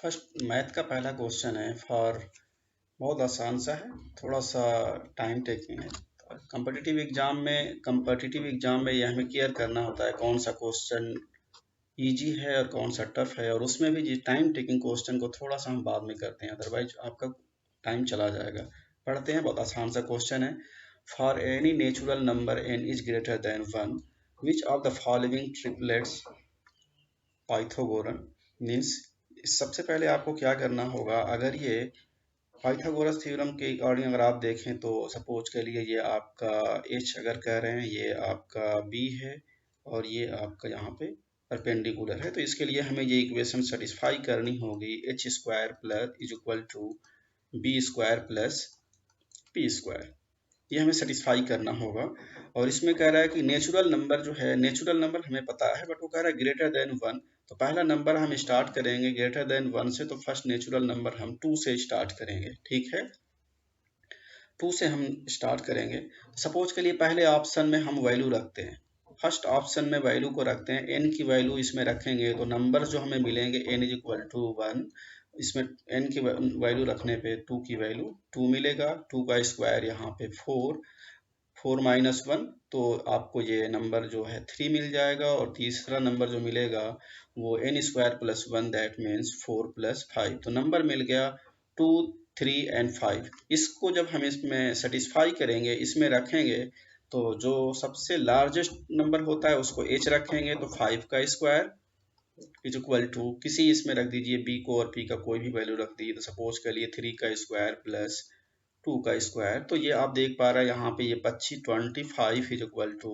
First math का पहला question है फॉर बहुत आसान सा है, थोड़ा सा टाइम टेकिंग है। कम्पिटिटिव एग्जाम में ये हमें केयर करना होता है कौन सा क्वेश्चन इजी है और कौन सा टफ है, और उसमें भी टाइम टेकिंग क्वेश्चन को थोड़ा सा हम बाद में करते हैं, अदरवाइज आपका टाइम चला जाएगा। पढ़ते हैं, बहुत आसान सा क्वेश्चन है। For any natural number n is greater than 1, which of the following triplets Pythagorean means. सबसे पहले आपको क्या करना होगा, अगर ये पाइथागोरस थ्योरम के अकॉर्डिंग अगर आप देखें तो सपोज के लिए ये आपका h अगर कह रहे हैं, ये आपका b है और ये आपका यहाँ पे परपेंडिकुलर है, तो इसके लिए हमें ये इक्वेशन सेटिस्फाई करनी होगी। h square plus is equal to B square plus P square, ये हमें सेटिस्फाई करना होगा। और इसमें कह रहा है कि नेचुरल नंबर जो है, नेचुरल नंबर हमें पता है बट वो कह रहा है ग्रेटर देन 1, तो पहला नंबर हम स्टार्ट करेंगे ग्रेटर देन 1 से, तो फर्स्ट नेचुरल नंबर हम 2 से स्टार्ट करेंगे। ठीक है, 2 से हम स्टार्ट करेंगे। सपोज के लिए पहले ऑप्शन में हम वैल्यू रखते हैं, फर्स्ट ऑप्शन में वैल्यू को रखते हैं, n की वैल्यू इसमें रखेंगे तो नंबर जो हमें मिलेंगे n इज इक्वल टू 1, इसमें n की वैल्यू रखने पे 2 की वैल्यू 2 मिलेगा, 2 का स्क्वायर यहाँ पे 4, 4 माइनस 1 तो आपको ये नंबर जो है 3 मिल जाएगा, और तीसरा नंबर जो मिलेगा वो n square plus 1 that means 4 plus 5, तो नंबर मिल गया 2, 3 एंड 5। इसको जब हम इसमें सेटिस्फाई करेंगे, इसमें रखेंगे, तो जो सबसे लार्जेस्ट नंबर होता है उसको h रखेंगे, तो 5 का स्क्वायर इज इक्वल टू किसी इसमें रख दीजिए b को, और p का कोई भी वैल्यू रख दीजिए, तो सपोज के लिए 3 का स्क्वायर प्लस 2 का स्क्वायर, तो ये आप देख पा रहे हैं यहाँ पे ये 25 इज इक्वल टू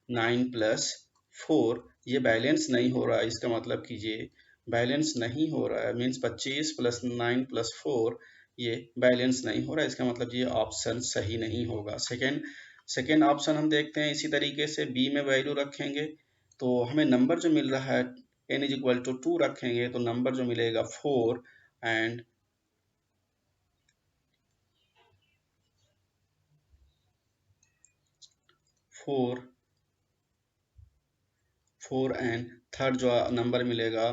9 प्लस 4, ये बैलेंस नहीं हो रहा है, इसका मतलब कि ये बैलेंस नहीं हो रहा है, मीन्स 25 प्लस 9 प्लस 4 ये बैलेंस नहीं हो रहा है, इसका मतलब ये ऑप्शन सही नहीं होगा। सेकेंड ऑप्शन हम देखते हैं, इसी तरीके से b में वैल्यू रखेंगे, तो हमें नंबर जो मिल रहा है n इज इक्वल टू 2 रखेंगे, तो नंबर जो मिलेगा 4 एंड 4 एंड थर्ड जो नंबर मिलेगा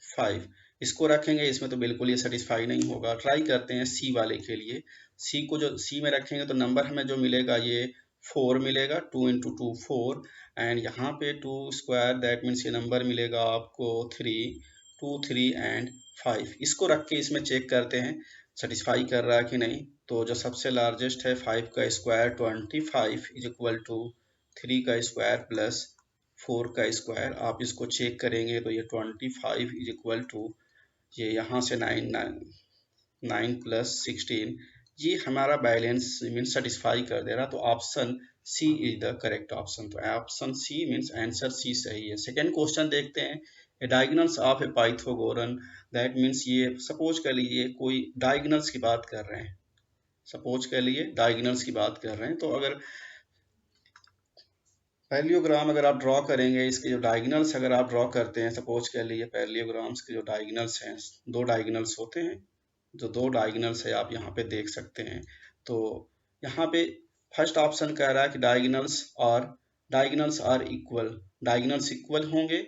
5, इसको रखेंगे, इसमें तो बिल्कुल ये सेटिस्फाई नहीं होगा। ट्राई करते हैं सी वाले के लिए, सी को जो सी में रखेंगे तो नंबर हमें जो मिलेगा ये 4 मिलेगा, 2 इंटू 2 4, एंड यहाँ पे 2 स्क्वायर दैट मीन्स ये नंबर मिलेगा आपको 3, 2 3 एंड 5। इसको रख के इसमें चेक करते हैं सेटिस्फाई कर रहा है कि नहीं, तो जो सबसे लार्जेस्ट है 5 का स्क्वायर 25 इज इक्वल टू 3 का स्क्वायर प्लस 4 का स्क्वायर, आप इसको चेक करेंगे तो ये 25 इज इक्वल टू ये यहाँ से 9 प्लस 16, ये हमारा बैलेंस मीन्स सेटिस्फाई कर दे रहा, तो option C is the correct option. तो option C means answer C सही है। सेकेंड क्वेश्चन देखते हैं, diagonals of a Pythagorean that means, ये सपोज कर लीजिए कोई डायगोनल्स की बात कर रहे हैं, सपोज कर लिए डायगोनल्स की बात कर रहे हैं, तो अगर पैरेललोग्राम अगर आप ड्रॉ करेंगे, इसके जो डायगोनल्स अगर आप ड्रॉ करते हैं, सपोज कर लिए पैरेललोग्राम्स के जो डायगोनल्स हैं, 2 डायगोनल्स होते हैं, जो 2 डायगोनल्स है आप यहाँ पे देख सकते हैं। तो यहाँ पे फर्स्ट ऑप्शन कह रहा है कि diagonals are equal, diagonals equal होंगे,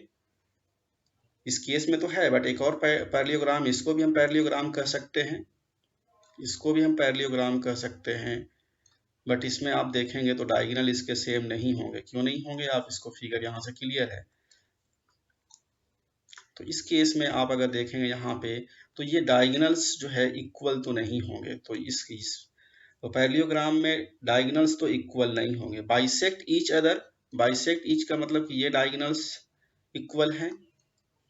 इस केस में तो है, बट एक और पैरेललोग्राम, इसको भी हम पैरेललोग्राम कह सकते हैं, इसको भी हम पैरेललोग्राम कह सकते हैं, बट इसमें आप देखेंगे तो डायगोनल इसके सेम नहीं होंगे। क्यों नहीं होंगे, आप इसको फिगर यहाँ से क्लियर है, तो इस केस में आप अगर देखेंगे यहाँ पे, तो ये डायगोनल्स जो है इक्वल तो नहीं होंगे, तो तो पैरेललोग्राम में डायगोनल्स तो इक्वल नहीं होंगे। Bisect each other, bisect each का मतलब कि ये डायगोनल्स इक्वल हैं,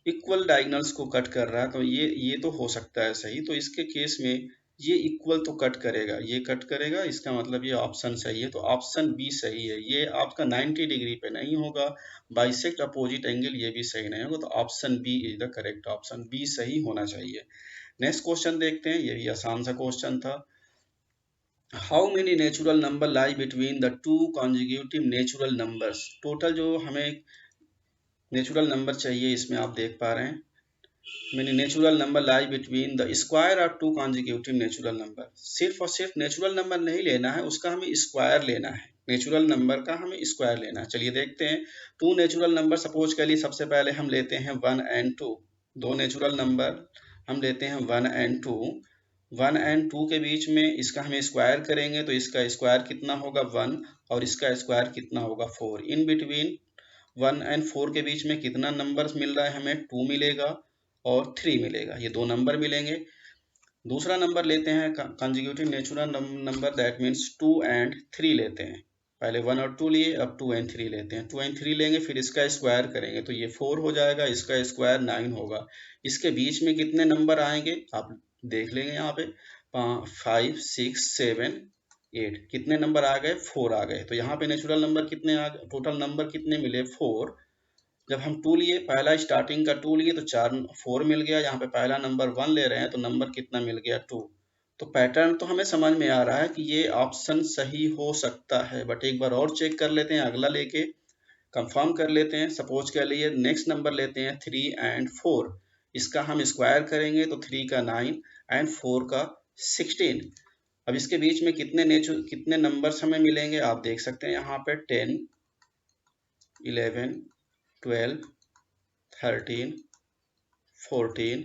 इक्वल डायगोनल्स को कट कर रहा है, तो ये तो हो सकता है सही, तो इसके केस में ये इक्वल तो कट करेगा, ये कट करेगा, इसका मतलब ये ऑप्शन सही है, तो ऑप्शन बी सही है। ये आपका 90 डिग्री पे नहीं होगा, बाइसेक्ट अपोजिट एंगल, ये भी सही नहीं होगा, तो option B is the correct option, B सही होना चाहिए। नेक्स्ट क्वेश्चन देखते हैं, ये भी आसान सा क्वेश्चन था। How many natural number lie between the 2 consecutive natural numbers, total जो हमें नेचुरल नंबर चाहिए, इसमें आप देख पा रहे हैं मैंने natural number lie between the square of 2 consecutive natural number. सिर्फ और सिर्फ नेचुरल नंबर नहीं लेना है, उसका हमें स्क्वायर लेना है, नेचुरल नंबर का हमें स्क्वायर लेना है। चलिए देखते हैं, 2 नेचुरल नंबर सपोज के लिए सबसे पहले हम लेते हैं 1 एंड 2, 2 नेचुरल नंबर हम लेते हैं 1 एंड 2। 1 एंड 2 के बीच में इसका हमें स्क्वायर करेंगे तो इसका स्क्वायर कितना होगा 1 और इसका स्क्वायर कितना होगा 4। इन बिटवीन 1 एंड 4 के बीच में कितना नंबर मिल रहा है हमें 2 मिलेगा और 3 मिलेगा, ये दो नंबर मिलेंगे। दूसरा नंबर लेते हैं consecutive natural number, that means 2 and 3 लेते हैं। पहले 1 और 2 लिए, अब 2 एंड 3 लेते हैं। 2 एंड 3 लेंगे, फिर इसका स्क्वायर करेंगे तो ये 4 हो जाएगा, इसका स्क्वायर 9 होगा। इसके बीच में कितने नंबर आएंगे आप देख लेंगे यहाँ पे, 5 6 7 8। कितने नंबर आ गए 4 आ गए। तो यहाँ पे नेचुरल नंबर कितने आ गए, टोटल नंबर कितने मिले 4। जब हम 2 लिए, पहला स्टार्टिंग का 2 लिए तो 4 मिल गया। यहाँ पे पहला नंबर 1 ले रहे हैं तो नंबर कितना मिल गया 2। तो पैटर्न तो हमें समझ में आ रहा है कि ये ऑप्शन सही हो सकता है, बट एक बार और चेक कर लेते हैं, अगला लेके कंफर्म कर लेते हैं। सपोज के लिए नेक्स्ट नंबर लेते हैं 3 एंड 4। इसका हम स्क्वायर करेंगे तो 3 का 9 एंड 4 का 16। अब इसके बीच में कितने नंबर्स हमें मिलेंगे आप देख सकते हैं यहाँ पे 10 11 12 13 14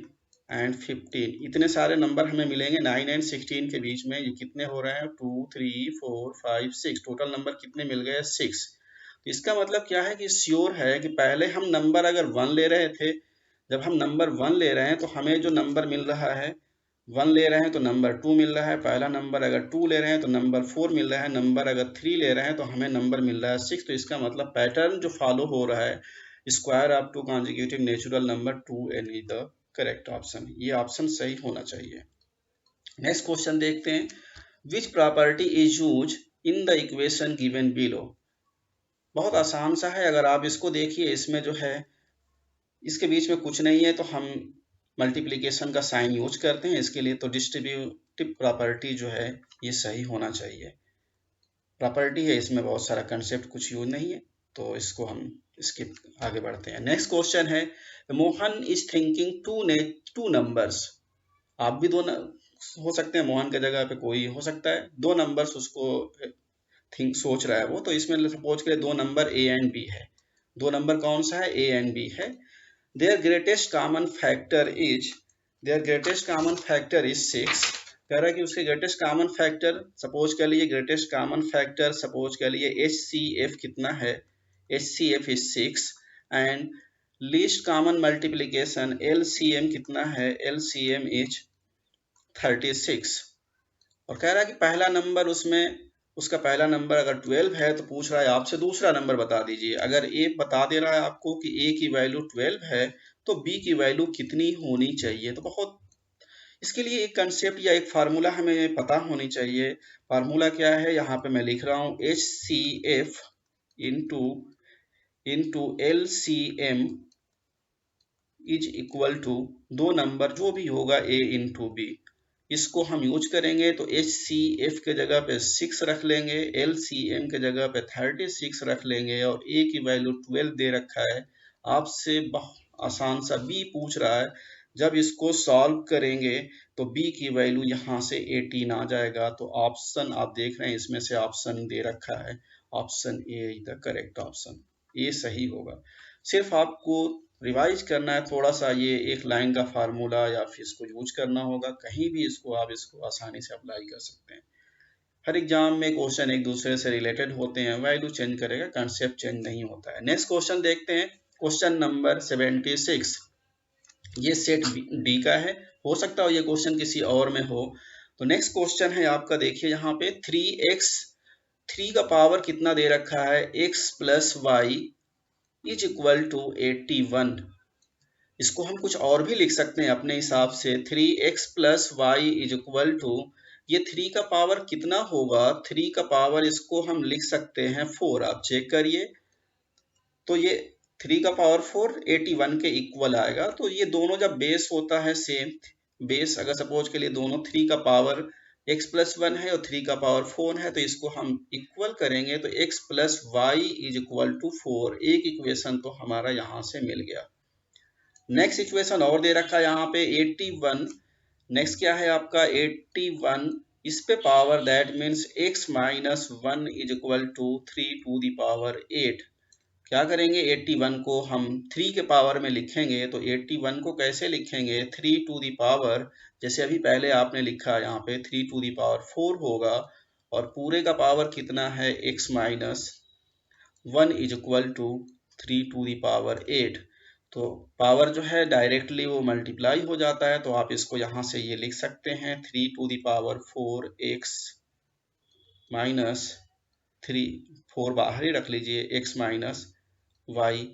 एंड 15। इतने सारे नंबर हमें मिलेंगे 9 एंड 16 के बीच में। ये कितने हो रहे हैं 2 3 4 5 6। टोटल नंबर कितने मिल गए 6। तो इसका मतलब क्या है कि श्योर है कि पहले हम नंबर अगर 1 ले रहे थे, जब हम नंबर 1 ले रहे हैं तो हमें जो नंबर मिल रहा है 1 ले रहे हैं तो नंबर 2 मिल रहा है। पहला नंबर अगर 2 ले रहे हैं तो नंबर 4 मिल रहा है। नंबर अगर 3 ले रहे हैं तो हमें नंबर मिल रहा है 6। तो इसका मतलब पैटर्न जो फॉलो हो रहा है, square up two consecutive natural number 2 and is the correct option. ये ऑप्शन सही होना चाहिए। नेक्स्ट क्वेश्चन देखते हैं, which property is use in the equation given below. बहुत आसान सा है, अगर आप इसको देखिए, इसमें जो है इसके बीच में कुछ नहीं है तो हम मल्टीप्लिकेशन का साइन यूज करते हैं इसके लिए। तो डिस्ट्रीब्यूटिव प्रॉपर्टी जो है ये सही होना चाहिए। प्रॉपर्टी है, इसमें बहुत सारा कंसेप्ट कुछ यूज नहीं है, तो इसको हम इसके आगे बढ़ते हैं। नेक्स्ट क्वेश्चन है, Mohan is thinking two numbers. आप भी हो सकते हैं, मोहन के जगह पे कोई हो सकता है। दो नंबर्स उसको सोच रहा है वो। तो इसमें सपोज करें दो नंबर ए एंड बी है। दो नंबर कौन सा है, ए एंड बी है। Their greatest common factor is 6। कह रहा है कि उसके ग्रेटेस्ट कॉमन फैक्टर, सपोज कर लिए ग्रेटेस्ट कॉमन फैक्टर, सपोज कर लिए HCF कितना है, HCF is 6। And least common multiplication LCM कितना है, LCM इज 36। और कह रहा है कि पहला नंबर उसका पहला नंबर अगर 12 है तो पूछ रहा है आपसे दूसरा नंबर बता दीजिए। अगर ए बता दे रहा है आपको कि ए की वैल्यू 12 है तो बी की वैल्यू कितनी होनी चाहिए। तो बहुत इसके लिए एक कंसेप्ट या एक फार्मूला हमें पता होनी चाहिए। फार्मूला क्या है, यहाँ पे मैं लिख रहा हूँ, HCF into LCM is equal to दो नंबर जो भी होगा A इंटू बी। इसको हम यूज करेंगे तो HCF के जगह पे 6 रख लेंगे, LCM के जगह पे 36 रख लेंगे और A की वैल्यू 12 दे रखा है। आपसे बहुत आसान सा B पूछ रहा है। जब इसको सॉल्व करेंगे तो B की वैल्यू यहाँ से 18 आ जाएगा। तो ऑप्शन आप देख रहे हैं, इसमें से ऑप्शन दे रखा है, option A is the correct option. ये सही होगा। सिर्फ आपको रिवाइज करना है थोड़ा सा, ये एक लाइन का फार्मूला या फिर इसको यूज करना होगा। कहीं भी आप इसको आसानी से अप्लाई कर सकते हैं। हर एग्जाम में क्वेश्चन एक दूसरे से रिलेटेड होते हैं, वैल्यू चेंज करेगा, कंसेप्ट चेंज नहीं होता है। नेक्स्ट क्वेश्चन देखते हैं, क्वेश्चन नंबर 76। ये सेट डी का है, हो सकता हो ये क्वेश्चन किसी और में हो। तो नेक्स्ट क्वेश्चन है आपका, देखिए यहाँ पे 3x, 3 का पावर कितना दे रखा है, x plus Y is equal to 81। इसको हम कुछ और भी लिख सकते हैं अपने हिसाब से, 3x plus Y is equal to, ये 3 का पावर कितना होगा, 3 का पावर इसको हम लिख सकते हैं 4। आप चेक करिए, तो ये 3 का पावर 4 81 के इक्वल आएगा। तो ये दोनों जब बेस होता है सेम, बेस अगर सपोज के लिए दोनों 3 का पावर x प्लस 1 है और 3 का पावर 4 है, तो इसको हम इक्वल करेंगे तो x plus Y is equal to 4। एक इक्वेशन तो हमारा यहाँ से मिल गया। नेक्स्ट इक्वेशन और दे रखा है यहाँ पे 81। नेक्स्ट क्या है आपका 81, इस पे power, that means x minus 1 is equal to 3 to the power 8। क्या करेंगे, 81 को हम 3 के पावर में लिखेंगे। तो 81 को कैसे लिखेंगे, 3 टू दी पावर, जैसे अभी पहले आपने लिखा यहाँ पे 3 टू दी पावर 4 होगा, और पूरे का पावर कितना है, x minus 1 is equal to 3 to the power 8। तो पावर जो है डायरेक्टली वो मल्टीप्लाई हो जाता है, तो आप इसको यहाँ से ये लिख सकते हैं 3 to the power 4x minus 3, 4 बाहर ही रख लीजिए, x minus y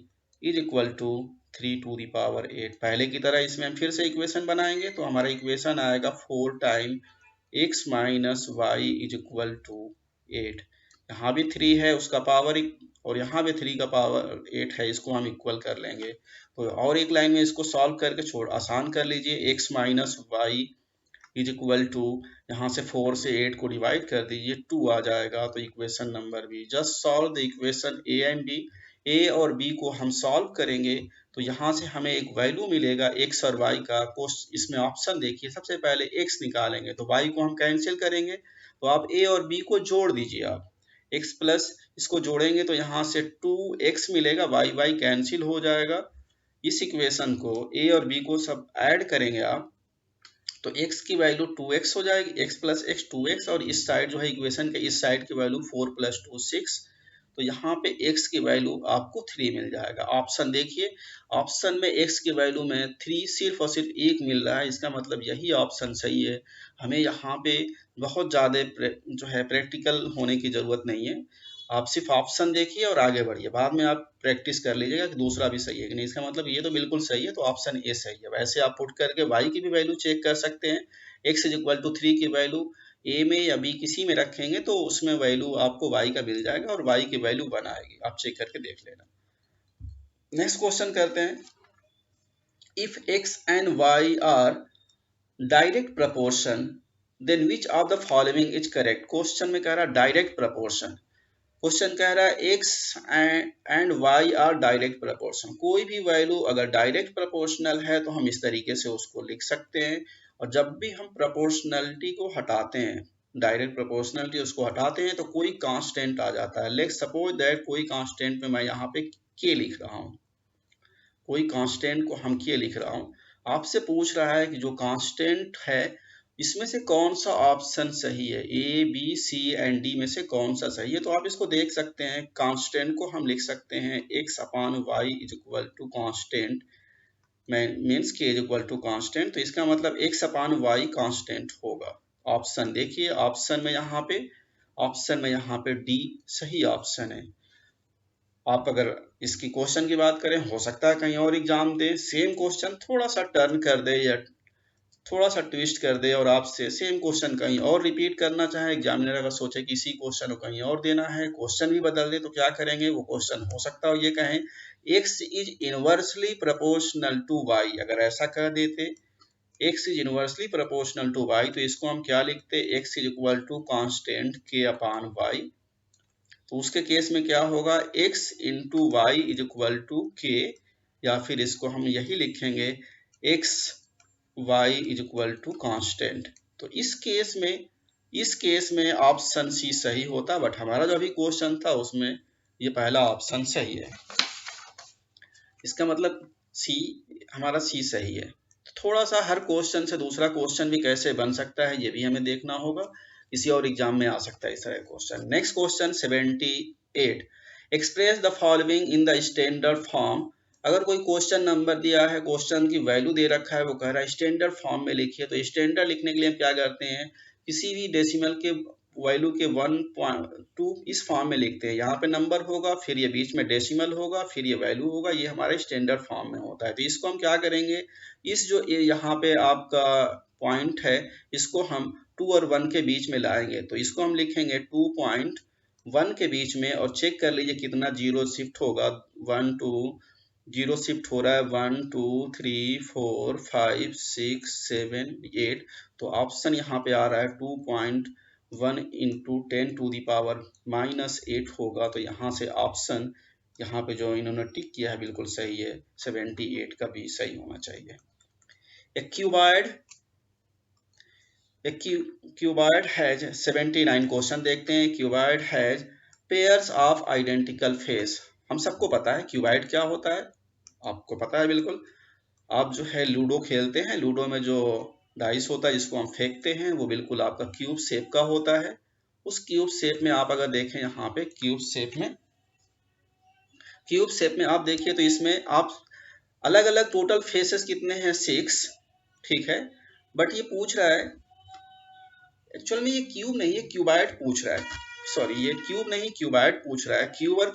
is equal to 3 to the power 8। पहले की तरह इसमें हम फिर से इक्वेशन बनाएंगे, तो हमारा इक्वेशन आएगा 4 time x minus Y is equal to 8। यहाँ भी 3 है उसका पावर, और यहाँ भी 3 का पावर 8 है, इसको हम इक्वल कर लेंगे। तो और एक लाइन में इसको सॉल्व करके छोड़ आसान कर लीजिए, x minus Y is equal to, यहाँ से 4 से 8 को डिवाइड कर दीजिए, 2 आ जाएगा। तो equation number B, just solve the equation A and B. A और बी को हम सॉल्व करेंगे तो यहाँ से हमें एक वैल्यू मिलेगा x और y का। इसमें ऑप्शन देखिए, सबसे पहले x निकालेंगे तो y को हम कैंसिल करेंगे, तो आप a और b को जोड़ दीजिए। आप x प्लस इसको जोड़ेंगे तो यहाँ से 2x मिलेगा, y कैंसिल हो जाएगा। इस इक्वेशन को a और b को सब ऐड करेंगे आप, तो x की वैल्यू 2x हो जाएगी, x प्लस एक्स 2x, और इस साइड जो है इक्वेशन के इस साइड की वैल्यू 4 प्लस 2 6। तो यहाँ पे x की वैल्यू आपको 3 मिल जाएगा। ऑप्शन देखिए, ऑप्शन में x की वैल्यू में 3 सिर्फ और सिर्फ 1 मिल रहा है, इसका मतलब यही ऑप्शन सही है। हमें यहाँ पे बहुत ज़्यादा जो है प्रैक्टिकल होने की ज़रूरत नहीं है। आप सिर्फ ऑप्शन देखिए और आगे बढ़िए, बाद में आप प्रैक्टिस कर लीजिएगा कि दूसरा भी सही है कि नहीं। इसका मतलब ये तो बिल्कुल सही है, तो ऑप्शन ए सही है। वैसे आप पुट करके y की भी वैल्यू चेक कर सकते हैं। x इज इक्वल टू 3 की वैल्यू a में या b किसी में रखेंगे तो उसमें वैल्यू आपको y का मिल जाएगा, और y की वैल्यू 1 आएगी। आप चेक करके देख लेना। नेक्स्ट क्वेश्चन करते हैं, if x and y are direct proportion then which of the following is correct. Question में कह रहा है डायरेक्ट प्रपोर्शन, क्वेश्चन कह रहा है x and y are direct proportion. कोई भी वैल्यू अगर डायरेक्ट प्रपोर्शनल है तो हम इस तरीके से उसको लिख सकते हैं, और जब भी हम प्रपोर्शनलिटी को हटाते हैं, डायरेक्ट प्रपोर्शनलिटी उसको हटाते हैं तो कोई कांस्टेंट आ जाता है। लेट्स सपोज दैट कोई कांस्टेंट में मैं यहाँ पे k लिख रहा हूँ, कोई कांस्टेंट को हम k लिख रहा हूँ। आपसे पूछ रहा है कि जो कांस्टेंट है इसमें से कौन सा ऑप्शन सही है, A B C and D में से कौन सा सही है। तो आप इसको देख सकते हैं, कांस्टेंट को हम लिख सकते हैं x upon Y is equal to constant, means K is equal to constant. तो इसका मतलब x अपान वाई कांस्टेंट होगा। ऑप्शन देखिए, ऑप्शन में यहाँ पे डी सही ऑप्शन है। आप अगर इसकी क्वेश्चन की बात करें, हो सकता है कहीं और एग्जाम दे, सेम क्वेश्चन थोड़ा सा टर्न कर दे या थोड़ा सा ट्विस्ट कर दे और आपसे सेम क्वेश्चन कहीं और रिपीट करना चाहे। एग्जामिनर अगर सोचे कि इसी क्वेश्चन को कहीं और देना है, क्वेश्चन भी बदल दे, तो क्या करेंगे, वो क्वेश्चन हो सकता है ये कहें x is inversely proportional to y। अगर ऐसा कह देते x is inversely proportional to y, तो इसको हम क्या लिखते, x is equal to constant k upon y। तो उसके केस में क्या होगा, x into Y is equal to k, या फिर इसको हम यही लिखेंगे x y is equal to constant. तो इस केस में ऑप्शन सी सही होता, बट हमारा जो अभी क्वेश्चन था उसमें ये पहला ऑप्शन सही है। इसका मतलब सी, हमारा सी सही है। तो थोड़ा सा हर क्वेश्चन से दूसरा क्वेश्चन भी कैसे बन सकता है ये भी हमें देखना होगा, किसी और एग्जाम में आ सकता है इस तरह question. Next question 78, express the following in the standard form. अगर कोई क्वेश्चन नंबर दिया है, क्वेश्चन की वैल्यू दे रखा है, वो कह रहा है स्टैंडर्ड फॉर्म में लिखिए। तो स्टैंडर्ड लिखने के लिए हम क्या करते हैं, किसी भी डेसिमल के वैल्यू के 1.2 इस फॉर्म में लिखते हैं। यहाँ पे नंबर होगा, फिर ये बीच में डेसिमल होगा, फिर ये वैल्यू होगा, ये हमारे स्टैंडर्ड फॉर्म में होता है। तो इसको हम क्या करेंगे, इस जो यहाँ पे आपका पॉइंट है, इसको हम 2 और 1 के बीच में लाएंगे। तो इसको हम लिखेंगे 2.1 के बीच में, और चेक कर लीजिए कितना जीरो शिफ्ट होगा, 1 2 जीरो शिफ्ट हो रहा है, 1 2 3 4 5 6 7 8। तो ऑप्शन यहाँ पे आ रहा है 2.1 इंटू 10 टू दी पावर -8 होगा। तो यहाँ से ऑप्शन यहाँ पे जो इन्होंने टिक किया है बिल्कुल सही है, 78 का भी सही होना चाहिए। A cuboid has 79 क्वेश्चन देखते हैं। Cuboid has pairs of identical face. हम सबको पता है क्यूबाइड क्या होता है, आपको पता है बिल्कुल। आप जो है लूडो खेलते हैं, लूडो में जो डाइस होता है जिसको हम फेंकते हैं वो बिल्कुल आपका क्यूब शेप का होता है। उस क्यूब शेप में आप अगर देखें यहाँ पे क्यूब शेप में आप देखिए तो इसमें आप अलग अलग टोटल फेसेस कितने हैं, 6, ठीक है। बट ये पूछ रहा है एक्चुअल में ये क्यूब नहीं है, क्यूबाइड पूछ रहा है। सॉरी, ये क्यूब नहीं क्यूबाइड पूछ रहा है। क्यूब और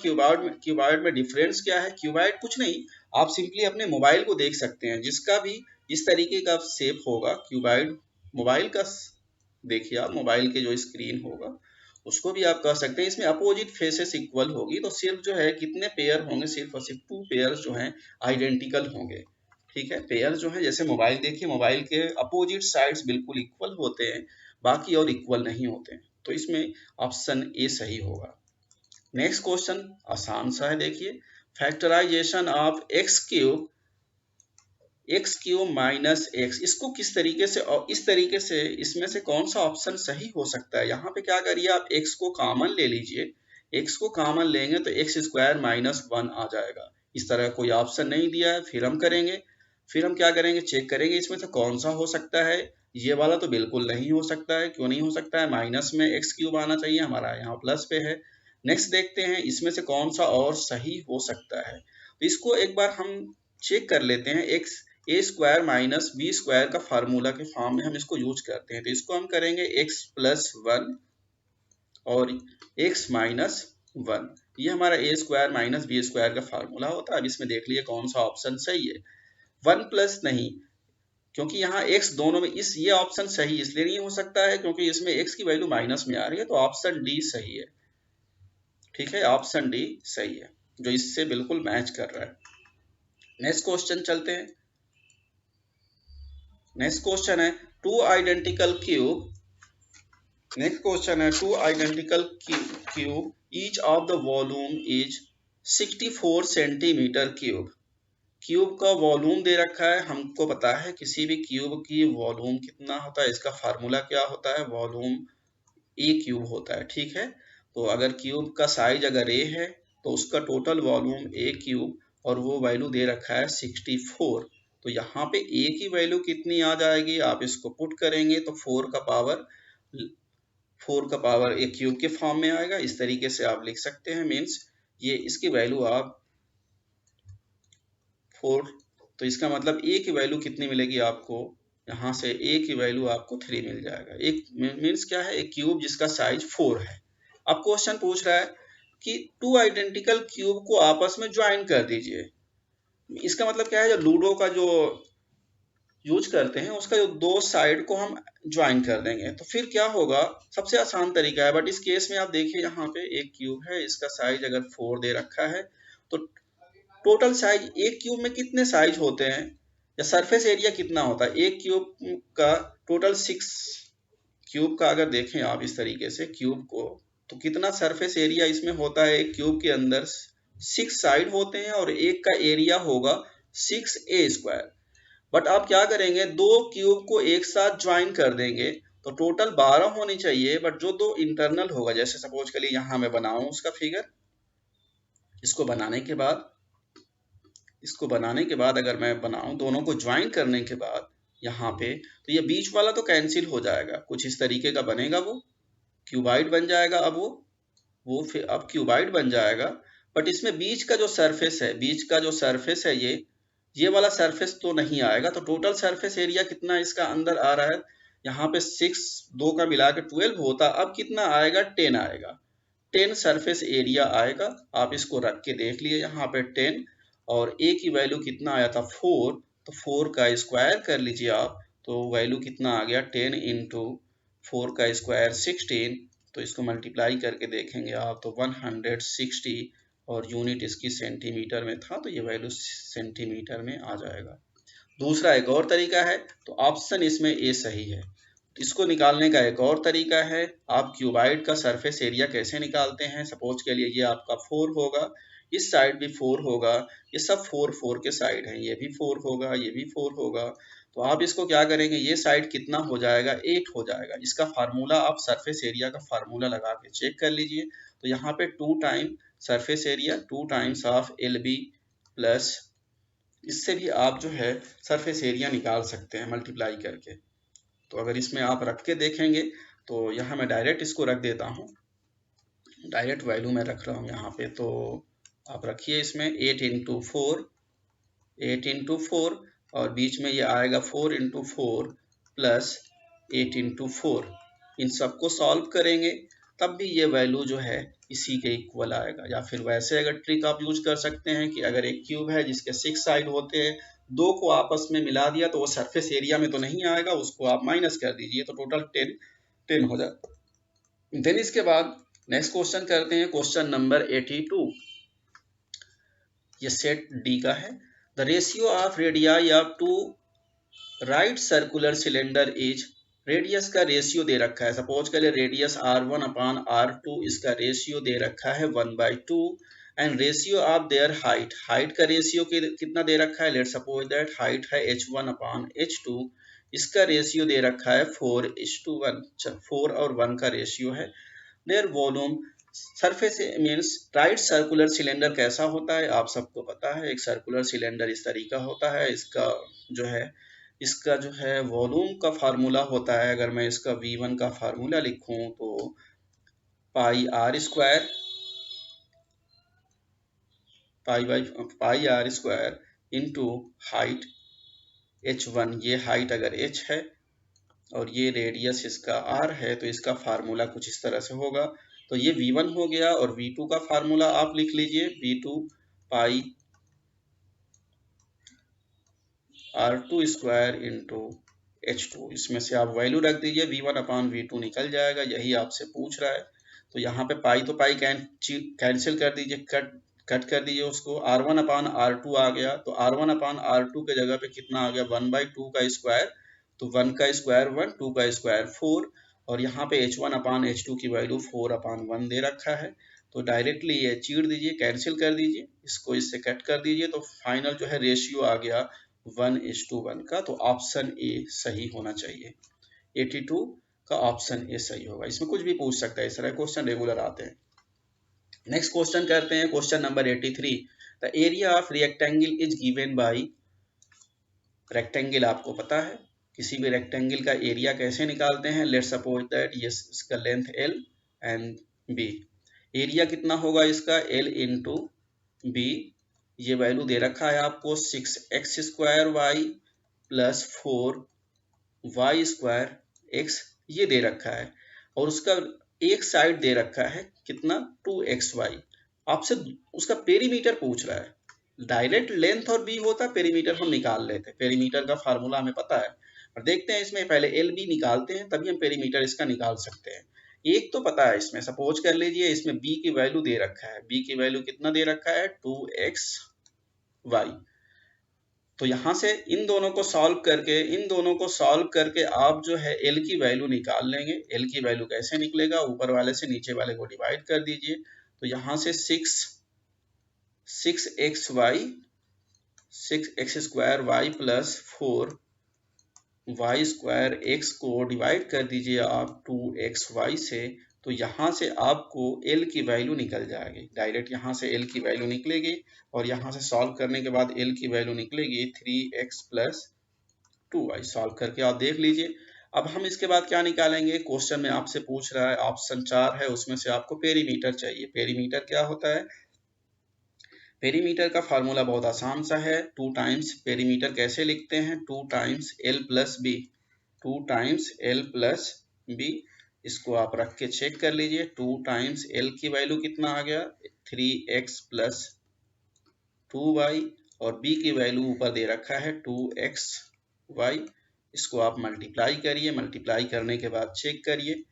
क्यूबाइड में डिफरेंस क्या है? क्यूबाइड कुछ नहीं, आप सिंपली अपने मोबाइल को देख सकते हैं, जिसका भी इस तरीके का शेप होगा क्यूबाइड। मोबाइल का देखिए, आप मोबाइल के जो स्क्रीन होगा उसको भी आप कह सकते हैं। इसमें अपोजिट फेसेस इक्वल होगी, तो सिर्फ जो है कितने पेयर होंगे, सिर्फ और सिर्फ 2 पेयर जो हैं आइडेंटिकल होंगे, ठीक है। पेयर जो है, जैसे मोबाइल देखिए, मोबाइल के अपोजिट साइड्स बिल्कुल इक्वल होते हैं, बाकी और इक्वल नहीं होते हैं। तो इसमें ऑप्शन ए सही होगा। नेक्स्ट क्वेश्चन आसान सा है, देखिए। Factorization of X cube minus X, इसको किस तरीके से और इस तरीके से, इसमें से कौन सा ऑप्शन सही हो सकता है? यहाँ पे क्या करिए, आप एक्स को कॉमन ले लीजिए। एक्स को कॉमन लेंगे तो एक्स स्क्वायर माइनस 1 आ जाएगा। इस तरह कोई ऑप्शन नहीं दिया है। फिर हम क्या करेंगे, चेक करेंगे इसमें से कौन सा हो सकता है। ये वाला तो बिल्कुल नहीं हो सकता है। क्यों नहीं हो सकता है? माइनस में एक्स क्यूब आना चाहिए, हमारा यहाँ प्लस पे है। नेक्स्ट देखते हैं इसमें से कौन सा और सही हो सकता है। तो इसको एक बार हम चेक कर लेते हैं। एक्स ए स्क्वायर माइनस बी स्क्वायर का फार्मूला के फॉर्म में हम इसको यूज करते हैं। तो इसको हम करेंगे एक्स प्लस 1 और एक्स माइनस 1। ये हमारा ए स्क्वायर माइनस बी स्क्वायर का फार्मूला होता है। अब इसमें देख लिए कौन सा ऑप्शन सही है। 1 प्लस नहीं, क्योंकि यहाँ x दोनों में ये ऑप्शन सही इसलिए नहीं हो सकता है क्योंकि इसमें x की वैल्यू माइनस में आ रही है। तो ऑप्शन डी सही है, ठीक है। ऑप्शन डी सही है, जो इससे बिल्कुल मैच कर रहा है। नेक्स्ट क्वेश्चन चलते हैं। नेक्स्ट क्वेश्चन है two identical cube each of the volume is 64 centimetre cube. Cube का वॉल्यूम दे रखा है, हमको पता है किसी भी क्यूब की वॉल्यूम कितना होता है, इसका फार्मूला क्या होता है, वॉल्यूम ए क्यूब होता है, ठीक है। तो अगर क्यूब का साइज अगर ए है तो उसका टोटल वॉल्यूम ए क्यूब, और वो वैल्यू दे रखा है 64। तो यहाँ पे ए की वैल्यू कितनी आ जाएगी, आप इसको पुट करेंगे तो 4 का पावर ए क्यूब के फॉर्म में आएगा। इस तरीके से आप लिख सकते हैं। मीन्स ये इसकी वैल्यू आप 4, तो इसका मतलब ए की वैल्यू कितनी मिलेगी आपको, यहाँ से ए की वैल्यू आपको 3 मिल जाएगा। एक मीन्स क्या है, एक क्यूब जिसका साइज 4 है। अब क्वेश्चन पूछ रहा है कि 2 आइडेंटिकल क्यूब को आपस में ज्वाइन कर दीजिए। इसका मतलब क्या है, जो लूडो का जो यूज करते हैं उसका जो 2 साइड को हम ज्वाइन कर देंगे तो फिर क्या होगा। सबसे आसान तरीका है, बट इस केस में आप देखिए यहाँ पे एक क्यूब है, इसका साइज अगर 4 दे रखा है तो टोटल साइज एक क्यूब में कितने साइज होते हैं, या सरफेस एरिया कितना होता है एक क्यूब का, टोटल 6 क्यूब का अगर देखें आप इस तरीके से क्यूब को, तो कितना सरफेस एरिया इसमें होता है। एक क्यूब के अंदर 6 साइड होते हैं और एक का एरिया होगा 6a स्क्वायर। बट आप क्या करेंगे, 2 क्यूब को एक साथ ज्वाइन कर देंगे तो टोटल 12 होनी चाहिए। बट जो 2 इंटरनल होगा, जैसे सपोज के लिए यहाँ मैं बनाऊं उसका फिगर, इसको बनाने के बाद अगर मैं बनाऊं दोनों को ज्वाइन करने के बाद यहाँ पे, तो ये बीच वाला तो कैंसिल हो जाएगा, कुछ इस तरीके का बनेगा, वो क्यूबाइड बन जाएगा। अब वो फिर अब क्यूबाइड बन जाएगा। बट इसमें बीच का जो सरफेस है ये वाला सरफेस तो नहीं आएगा। तो टोटल सरफेस एरिया कितना इसका अंदर आ रहा है, यहाँ पे 6 2 का मिला के 12 होता, अब कितना आएगा, 10 आएगा। 10 सरफेस एरिया आएगा। आप इसको रख के देख लिए, यहाँ पे 10 और ए की वैल्यू कितना आया था 4, तो 4 का स्क्वायर कर लीजिए आप, तो वैल्यू कितना आ गया 10 इंटू 4 का स्क्वायर 16। तो इसको मल्टीप्लाई करके देखेंगे आप तो 160, और यूनिट इसकी सेंटीमीटर में था तो ये वैल्यू सेंटीमीटर में आ जाएगा। दूसरा एक और तरीका है, तो ऑप्शन इसमें ए सही है। इसको निकालने का एक और तरीका है, आप क्यूबाइड का सरफेस एरिया कैसे निकालते हैं। सपोज के लिए ये आपका 4 होगा, इस साइड भी 4 होगा, ये सब 4 4 के साइड हैं, ये भी 4 होगा, ये भी 4 होगा। तो आप इसको क्या करेंगे, ये साइड कितना हो जाएगा, 8 हो जाएगा। इसका फार्मूला आप सरफेस एरिया का फार्मूला लगा के चेक कर लीजिए। तो यहाँ पे 2 time surface area 2 times of LB plus, इससे भी आप जो है सरफेस एरिया निकाल सकते हैं मल्टीप्लाई करके। तो अगर इसमें आप रख के देखेंगे तो यहाँ मैं डायरेक्ट इसको रख देता हूँ, डायरेक्ट वैल्यू मैं रख रहा हूँ यहाँ पे। तो आप रखिए इसमें 8 इंटू 4 और बीच में ये आएगा 4 इंटू 4 प्लस 8 इंटू 4। इन सबको सॉल्व करेंगे तब भी ये वैल्यू जो है इसी के इक्वल आएगा। या फिर वैसे अगर ट्रिक आप यूज कर सकते हैं कि अगर एक क्यूब है जिसके 6 साइड होते हैं, दो को आपस में मिला दिया तो वो सरफेस एरिया में तो नहीं आएगा, उसको आप माइनस कर दीजिए तो टोटल 10 हो जाता। देन इसके बाद नेक्स्ट क्वेश्चन करते हैं, क्वेश्चन नंबर 82। ये सेट डी का है। The ratio of radii of two right circular cylinder is, radius का रेशियो दे रखा है, सपोज करिए रेडियस r1 अपान r2, इसका रेशियो दे रखा है 1/2 and ratio of their height, height का रेशियो कितना दे रखा है, लेट सपोज दैट हाइट है h1 अपान h2, इसका रेशियो दे रखा है 4:1, 4 और 1 का रेशियो है। There volume, surface means right circular cylinder कैसा होता है आप सबको पता है, एक सर्कुलर सिलेंडर इस तरीका होता है, इसका जो है वॉल्यूम का फार्मूला होता है, अगर मैं इसका V1 का फार्मूला लिखूं तो pi R square into height h1, ये हाइट अगर h है और ये रेडियस इसका r है तो इसका फार्मूला कुछ इस तरह से होगा। तो ये V1 हो गया और V2 का फार्मूला आप लिख लीजिए, V2 पाई r2 स्क्वायर इंटू h2, इसमें से आप वैल्यू रख दीजिए, V1 अपान V2 निकल जाएगा, यही आपसे पूछ रहा है। तो यहाँ पे पाई तो पाई कैंसिल कर दीजिए, कट कर दीजिए उसको, r1 अपान r2 आ गया, तो r1 अपान r2 के जगह पे कितना आ गया 1/2 का स्क्वायर, तो 1 का स्क्वायर 1, 2 का स्क्वायर 4, और यहाँ पे h1 अपान h2 की वैल्यू 4 अपान 1 दे रखा है। तो डायरेक्टली ये चीर दीजिए, कैंसिल कर दीजिए, इसको इससे कट कर दीजिए, तो फाइनल जो है रेशियो आ गया 1:1 का। तो ऑप्शन ए सही होना चाहिए, 82 का ऑप्शन ए सही होगा। इसमें कुछ भी पूछ सकता है, इस तरह क्वेश्चन रेगुलर आते हैं। नेक्स्ट क्वेश्चन करते हैं, question number 83। The area of rectangle is given by, rectangle आपको पता है, किसी भी रेक्टेंगल का एरिया कैसे निकालते हैं, लेट्स सपोज दैट ये इसका length l and b, area कितना होगा इसका l इंटू b, ये वैल्यू दे रखा है आपको 6x square Y plus 4y square x, ये दे रखा है, और उसका एक साइड दे रखा है कितना 2xy, आपसे उसका पेरीमीटर पूछ रहा है। डायरेक्ट लेंथ और बी होता पेरीमीटर हम निकाल लेते, पेरीमीटर का फार्मूला हमें पता है, और देखते हैं इसमें पहले एल बी निकालते हैं तभी हम पेरीमीटर इसका निकाल सकते हैं। एक तो पता है इसमें, सपोज कर लीजिए इसमें बी की वैल्यू दे रखा है, बी की वैल्यू कितना दे रखा है 2xy, तो यहाँ से इन दोनों को सॉल्व करके आप जो है एल की वैल्यू निकाल लेंगे। एल की वैल्यू कैसे निकलेगा, ऊपर वाले से नीचे वाले को डिवाइड कर दीजिए, तो यहाँ से 6x square Y plus 4y square x को डिवाइड कर दीजिए आप 2xy से, तो यहाँ से आपको l की वैल्यू निकल जाएगी, डायरेक्ट यहाँ से l की वैल्यू निकलेगी, और यहाँ से सॉल्व करने के बाद l की वैल्यू निकलेगी 3x प्लस 2y, सॉल्व करके आप देख लीजिए। अब हम इसके बाद क्या निकालेंगे, क्वेश्चन में आपसे पूछ रहा है, ऑप्शन 4 है उसमें से आपको पेरीमीटर चाहिए। पेरीमीटर क्या होता है, पेरीमीटर का फार्मूला बहुत आसान सा है, 2 टाइम्स पेरीमीटर कैसे लिखते हैं, 2 times l plus B, 2 times l plus B, इसको आप रख के चेक कर लीजिए, 2 टाइम्स l की वैल्यू कितना आ गया 3x प्लस 2y, और b की वैल्यू ऊपर दे रखा है 2xy, इसको आप मल्टीप्लाई करिए, मल्टीप्लाई करने के बाद चेक करिए,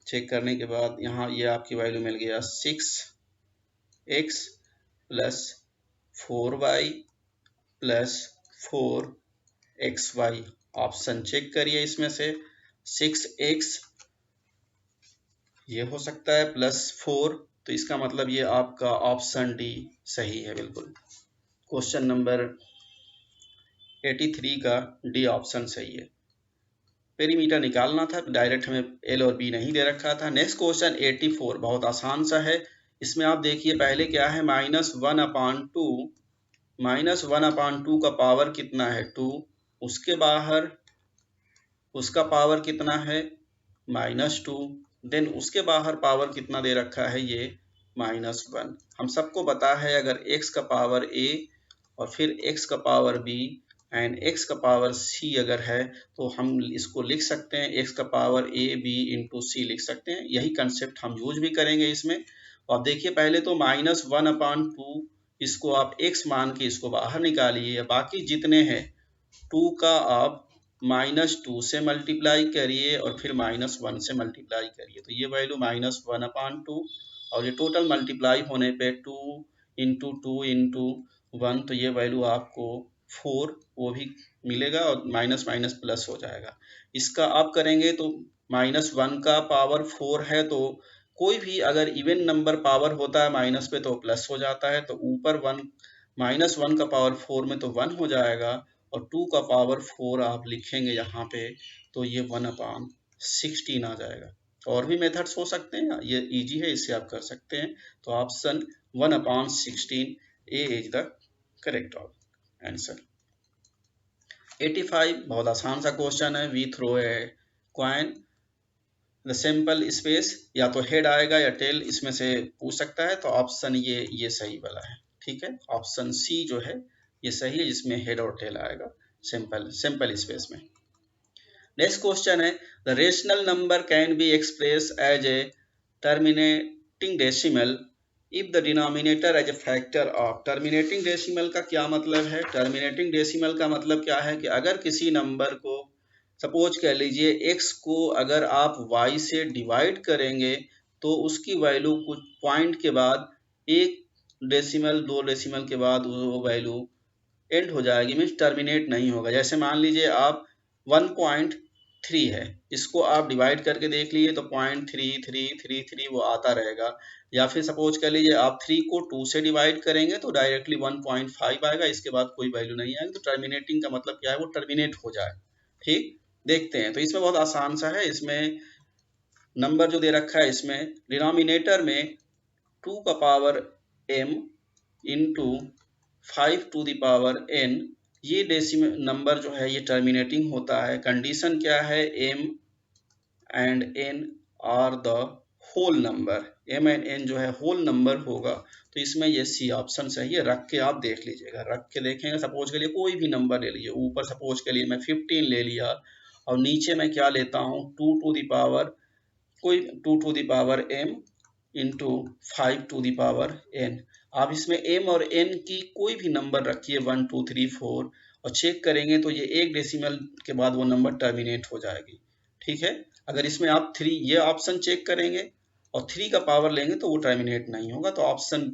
चेक करने के बाद यहाँ ये आपकी वैल्यू मिल गया 6x plus 4y plus 4xy, option check करिए, इसमें से 6x ये हो सकता है प्लस 4, तो इसका मतलब ये आपका ऑप्शन डी सही है बिल्कुल। क्वेश्चन नंबर 83 का डी ऑप्शन सही है। पेरीमीटर निकालना था, डायरेक्ट हमें एल और बी नहीं दे रखा था। नेक्स्ट क्वेश्चन 84 बहुत आसान सा है, इसमें आप देखिए पहले क्या है, -1/2, -1/2 का पावर कितना है 2, उसके बाहर उसका पावर कितना है -2, देन उसके बाहर पावर कितना दे रखा है ये -1। हम सबको पता है अगर x का पावर a और फिर x का पावर b एंड x का पावर c अगर है तो हम इसको लिख सकते हैं x का power a b into c लिख सकते हैं। यही कंसेप्ट हम यूज भी करेंगे इसमें। और देखिए पहले तो -1/2 इसको आप x मान के इसको बाहर निकालिए, बाकी जितने हैं 2 का आप -2 से मल्टीप्लाई करिए और फिर -1 से मल्टीप्लाई करिए, तो ये वैल्यू -1/2 और ये टोटल मल्टीप्लाई होने पे 2 इंटू 2 इंटू 1, तो ये वैल्यू आपको 4 वो भी मिलेगा और माइनस माइनस प्लस हो जाएगा। इसका आप करेंगे तो -1 का पावर 4 है तो कोई भी अगर इवन नंबर पावर होता है माइनस पे तो प्लस हो जाता है, तो ऊपर -1 का पावर 4 में तो 1 हो जाएगा और 2 का पावर 4 आप लिखेंगे यहाँ पे तो ये 1/16 आ जाएगा। और भी मेथड्स हो सकते हैं, ये इजी है, इससे आप कर सकते हैं। तो option 1/16 A is the correct answer. 85 बहुत आसान सा क्वेश्चन है। We throw a coin the sample space, या तो हेड आएगा या टेल, इसमें से पूछ सकता है, तो ऑप्शन ये सही वाला है। ठीक है, ऑप्शन सी जो है ये सही है, जिसमें हेड और टेल आएगा सिंपल स्पेस में। नेक्स्ट क्वेश्चन है the rational number can be express as a terminating decimal if the denominator as a factor of. Terminating decimal का क्या मतलब है? टर्मिनेटिंग डेसिमल का मतलब क्या है कि अगर किसी नंबर को सपोज कह लीजिए x को अगर आप y से डिवाइड करेंगे तो उसकी वैल्यू कुछ पॉइंट के बाद, एक डेसिमल 2 डेसिमल के बाद वो वैल्यू एंड हो जाएगी, मीन्स टर्मिनेट नहीं होगा। जैसे मान लीजिए आप 1.3 है, इसको आप डिवाइड करके देख लीजिए तो 0.3333 वो आता रहेगा। या फिर सपोज कर लीजिए आप 3 को 2 से डिवाइड करेंगे तो डायरेक्टली 1.5 आएगा, इसके बाद कोई वैल्यू नहीं आएगी। तो टर्मिनेटिंग का मतलब क्या है? वो टर्मिनेट हो जाए। ठीक, देखते हैं। तो इसमें बहुत आसान सा है। इसमें नंबर जो दे रखा है, इसमें डिनोमिनेटर में 2 का power m into 5 to the power n, ये डेसिमल नंबर जो है ये टर्मिनेटिंग होता है। कंडीशन क्या है? m and n are the whole number, m and n जो है होल नंबर होगा। तो इसमें ये सी ऑप्शन सही है। रख के आप देख लीजिएगा, रख के देखेंगे। सपोज के लिए कोई भी नंबर ले लीजिए, ऊपर सपोज के लिए मैं 15 ले लिया और नीचे मैं क्या लेता हूँ 2 टू द पावर कोई 2 to the power m into 5 to the power n। आप इसमें m और n की कोई भी नंबर रखिए 1 2 3 4 और चेक करेंगे तो ये एक डेसिमल के बाद वो नंबर टर्मिनेट हो जाएगी। ठीक है, अगर इसमें आप 3 ये ऑप्शन चेक करेंगे और 3 का पावर लेंगे तो वो टर्मिनेट नहीं होगा। तो ऑप्शन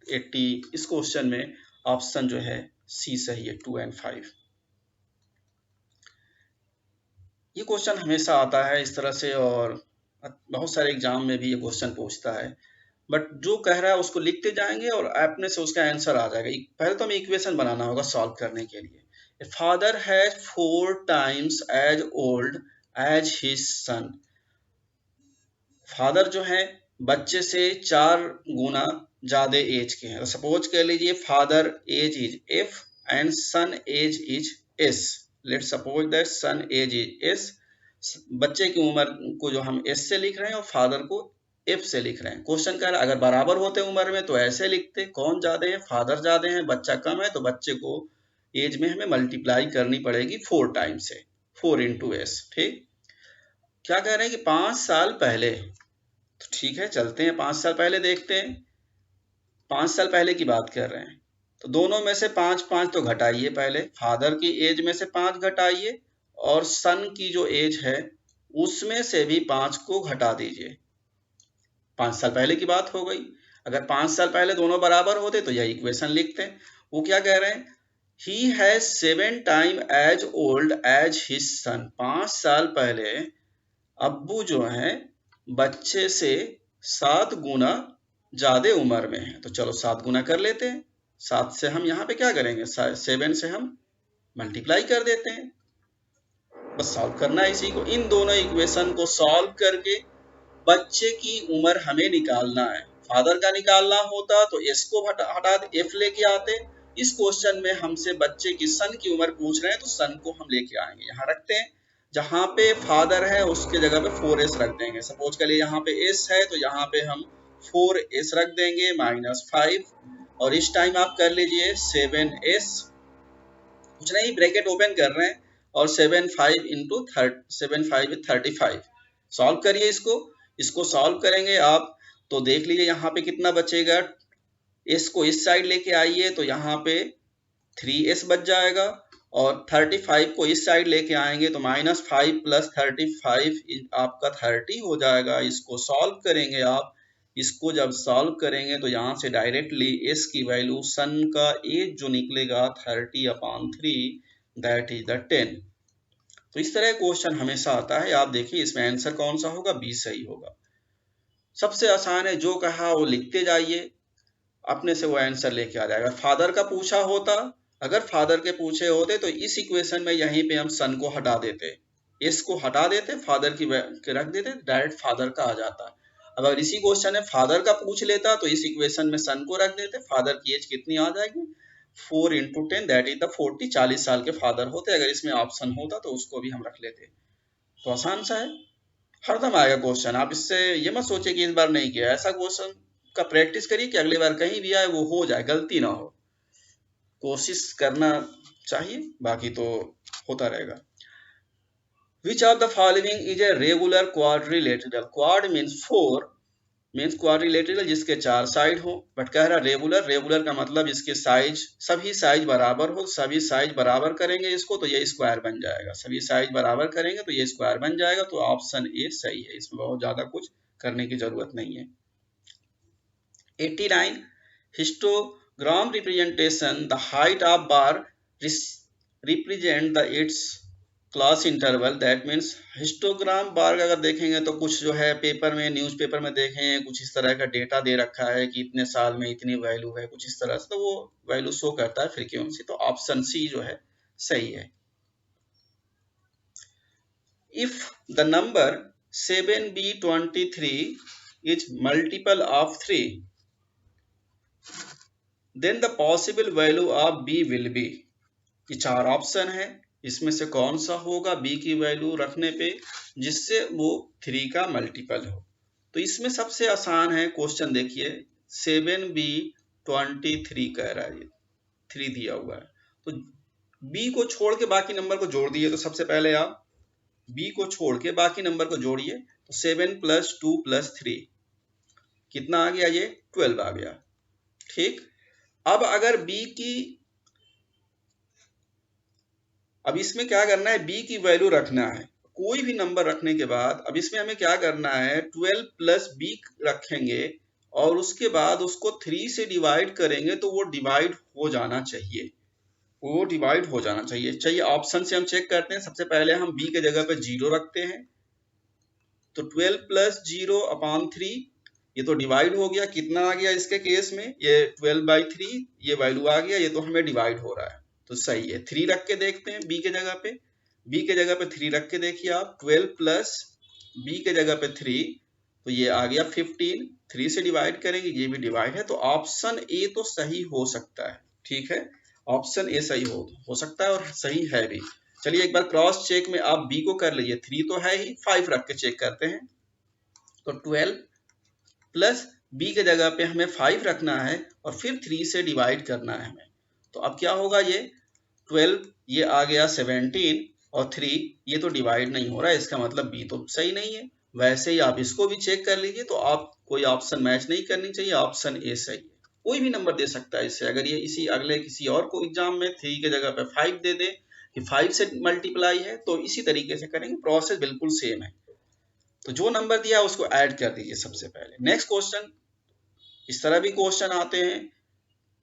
80 इस क्वेश्चन में ऑप्शन जो है सी सही है, 2 एंड 5। ये क्वेश्चन हमेशा आता है इस तरह से और बहुत सारे एग्जाम में भी ये क्वेश्चन पूछता है, बट जो कह रहा है उसको लिखते जाएंगे और अपने से उसका आंसर आ जाएगा। पहले तो हमें इक्वेशन बनाना होगा सॉल्व करने के लिए। Father has 4 times as old as his son. Father जो है बच्चे से 4 गुना ज्यादा एज के हैं। तो सपोज कर लीजिए father age is F and son age is S. Let's suppose that son age is S. बच्चे की उम्र को जो हम एस से लिख रहे हैं और फादर को एफ से लिख रहे हैं। क्वेश्चन कह रहा है अगर बराबर होते उम्र में तो ऐसे लिखते, कौन ज्यादा है? फादर ज्यादा है, बच्चा कम है, तो बच्चे को एज में हमें मल्टीप्लाई करनी पड़ेगी 4 टाइम से, 4 इंटू एस। ठीक, क्या कह रहे हैं कि 5 साल पहले, तो ठीक है चलते हैं 5 साल पहले देखते हैं। 5 साल पहले की बात कर रहे हैं तो दोनों में से 5 5 तो घटाइए। पहले फादर की एज में से 5 घटाइए और सन की जो एज है उसमें से भी 5 को घटा दीजिए। 5 साल पहले की बात हो गई। अगर 5 साल पहले दोनों बराबर होते तो यह इक्वेशन लिखते। वो क्या कह रहे हैं? He has 7 time as old as his son. 5 साल पहले अब्बू जो है बच्चे से 7 गुना ज्यादा उम्र में है। तो चलो 7 गुना कर लेते हैं। 7 से हम यहाँ पे क्या करेंगे? 7 से हम मल्टीप्लाई कर देते हैं। बस सॉल्व करना है इसी को। इन दोनों इक्वेशन को सॉल्व करके बच्चे की उम्र हमें निकालना है। फादर का निकालना होता तो एस को हटा एफ लेके आते। इस क्वेश्चन में हमसे बच्चे की सन की उम्र पूछ रहे हैं तो सन को हम लेके आएंगे, यहाँ रखते हैं। जहाँ पे फादर है उसके जगह पे 4s रख देंगे। सपोज के लिए यहाँ पे s है तो यहाँ पे हम 4s रख देंगे -5, और इस टाइम आप कर लीजिए 7s, कुछ नहीं ब्रैकेट ओपन कर रहे हैं, और 7 इंटू 35 सॉल्व करिए इसको। इसको सॉल्व करेंगे आप तो देख लीजिए यहाँ पे कितना बचेगा। s को इस साइड लेके आइए तो यहाँ पे 3s बच जाएगा, और 35 को इस साइड लेके आएंगे तो -5 प्लस 35 आपका 30 हो जाएगा। इसको सॉल्व करेंगे आप। इसको जब सॉल्व करेंगे तो यहाँ से डायरेक्टली s की वैल्यू सन का एज जो निकलेगा 30/3, दैट इज द 10। तो इस तरह क्वेश्चन हमेशा आता है। आप देखिए इसमें आंसर कौन सा होगा, बी सही होगा। सबसे आसान है, जो कहा वो लिखते जाइए, अपने से वो आंसर लेके आ जाएगा। फादर का पूछा होता, अगर फादर के पूछे होते तो इस इक्वेशन में यहीं पे हम सन को हटा देते, एस को हटा देते, फादर की रख देते, डायरेक्ट फादर का आ जाता। अब अगर इसी क्वेश्चन में फादर का पूछ लेता तो इस इक्वेशन में सन को रख देते, फादर की एज कितनी आ जाएगी 4 इंटू 10 दैट इज द 40, 40 साल के फादर होते। अगर इसमें ऑप्शन होता तो उसको भी हम रख लेते। तो आसान सा है, हरदम आएगा क्वेश्चन। आप इससे ये मत सोचिए कि इस बार नहीं किया, ऐसा क्वेश्चन का प्रैक्टिस करिए कि अगली बार कहीं भी आए वो हो जाए, गलती ना हो। कोशिश करना चाहिए, बाकी तो होता रहेगा। Which of the following is a regular quadrilateral? Quad means 4, means quadrilateral जिसके 4 साइड हो, बट कह रहा रेगुलर। रेगुलर का मतलब इसके साइज, सभी साइज बराबर हो। सभी साइज बराबर करेंगे इसको तो ये स्क्वायर बन जाएगा। सभी साइज बराबर करेंगे तो ये स्क्वायर बन जाएगा। तो ऑप्शन ए सही है, इसमें बहुत ज्यादा कुछ करने की जरूरत नहीं है। 89, histogram representation the height of bar represent the its class interval. That means histogram bar अगर देखेंगे तो कुछ जो है पेपर में, न्यूज़पेपर में देखें कुछ इस तरह का डेटा दे रखा है कि इतने साल में इतनी वैल्यू है, कुछ इस तरह से, तो वो वैल्यू शो करता है फ्रीक्वेंसी। तो ऑप्शन सी जो है सही है। If the number 7b23 is multiple of 3 then the possible value of b will be. ये 4 ऑप्शन है, इसमें से कौन सा होगा बी की वैल्यू रखने पे जिससे वो 3 का मल्टीपल हो। तो इसमें सबसे आसान है क्वेश्चन, देखिए 7b23 कह रहा है, ये 3 दिया हुआ है, तो बी को छोड़ के बाकी नंबर को जोड़ दिए। तो सबसे पहले आप बी को छोड़ के बाकी नंबर को जोड़िए, तो 7 + 2 + 3 कितना आ गया, ये 12 आ गया। ठीक, अब अगर बी की, अब इसमें क्या करना है, b की वैल्यू रखना है। कोई भी नंबर रखने के बाद अब इसमें हमें क्या करना है, 12 + b रखेंगे और उसके बाद उसको 3 से डिवाइड करेंगे तो वो डिवाइड हो जाना चाहिए, वो डिवाइड हो जाना चाहिए। ऑप्शन से हम चेक करते हैं। सबसे पहले हम b के जगह पे 0 रखते हैं, तो 12 + 0/3 ये तो डिवाइड हो गया। कितना आ गया इसके केस में, ये 12/3 ये वैल्यू आ गया, ये तो हमें डिवाइड हो रहा है तो सही है। 3 रख के देखते हैं b के जगह पे, b के जगह पे 3 रख के देखिए आप, 12 + b के जगह पे 3 तो ये आ गया 15। 3 से डिवाइड करेंगे, ये भी डिवाइड है, तो ऑप्शन ए तो सही हो सकता है। ठीक है, ऑप्शन ए सही हो सकता है और सही है भी। चलिए एक बार क्रॉस चेक में आप b को कर लीजिए, 3 तो है ही, 5 रख के चेक करते हैं। तो 12 + b के जगह पे हमें 5 रखना है और फिर 3 से डिवाइड करना है हमें। तो अब क्या होगा, ये 12 ये आ गया 17 और 3 ये तो डिवाइड नहीं हो रहा है, इसका मतलब b तो सही नहीं है। वैसे ही आप इसको भी चेक कर लीजिए, तो आप कोई ऑप्शन मैच नहीं करनी चाहिए, ऑप्शन ए सही है। कोई भी नंबर दे सकता है इससे, अगर ये इसी अगले किसी और को एग्जाम में 3 के जगह पे 5 दे दे कि 5 से मल्टीप्लाई है, तो इसी तरीके से करेंगे, प्रोसेस बिल्कुल सेम है। तो जो नंबर दिया है उसको ऐड कर दीजिए सबसे पहले। नेक्स्ट क्वेश्चन, इस तरह भी क्वेश्चन आते हैं,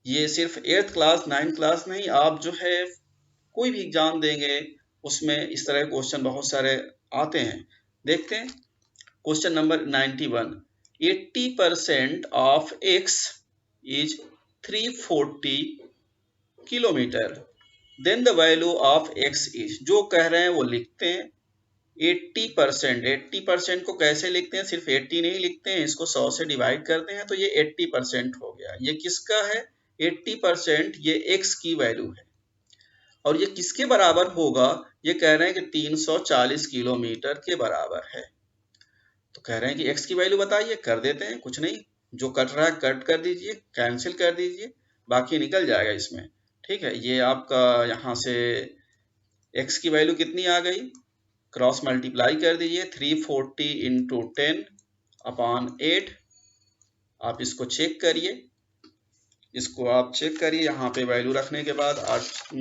ये सिर्फ 8th क्लास 9th क्लास नहीं, आप जो है कोई भी एग्जाम देंगे उसमें इस तरह के क्वेश्चन बहुत सारे आते हैं। देखते हैं question number 91, 80% of x is 340 kilometre, then the value of x is. जो कह रहे हैं वो लिखते हैं, 80%, 80% को कैसे लिखते हैं? सिर्फ 80 नहीं लिखते हैं, इसको 100 से डिवाइड करते हैं तो ये 80% हो गया। ये किसका है? 80% ये x की वैल्यू है। और ये किसके बराबर होगा? ये कह रहे हैं कि 340 किलोमीटर के बराबर है। तो कह रहे हैं कि x की वैल्यू बताइए, कर देते हैं, कुछ नहीं, जो कट रहा है कट कर दीजिए, कैंसिल कर दीजिए, बाकी निकल जाएगा इसमें। ठीक है, ये आपका यहाँ से x की वैल्यू कितनी आ गई, क्रॉस मल्टीप्लाई कर दीजिए, 340 इंटू 10 अपॉन 8। आप इसको चेक करिए, इसको आप चेक करिए, यहाँ पे वैल्यू रखने के बाद 8,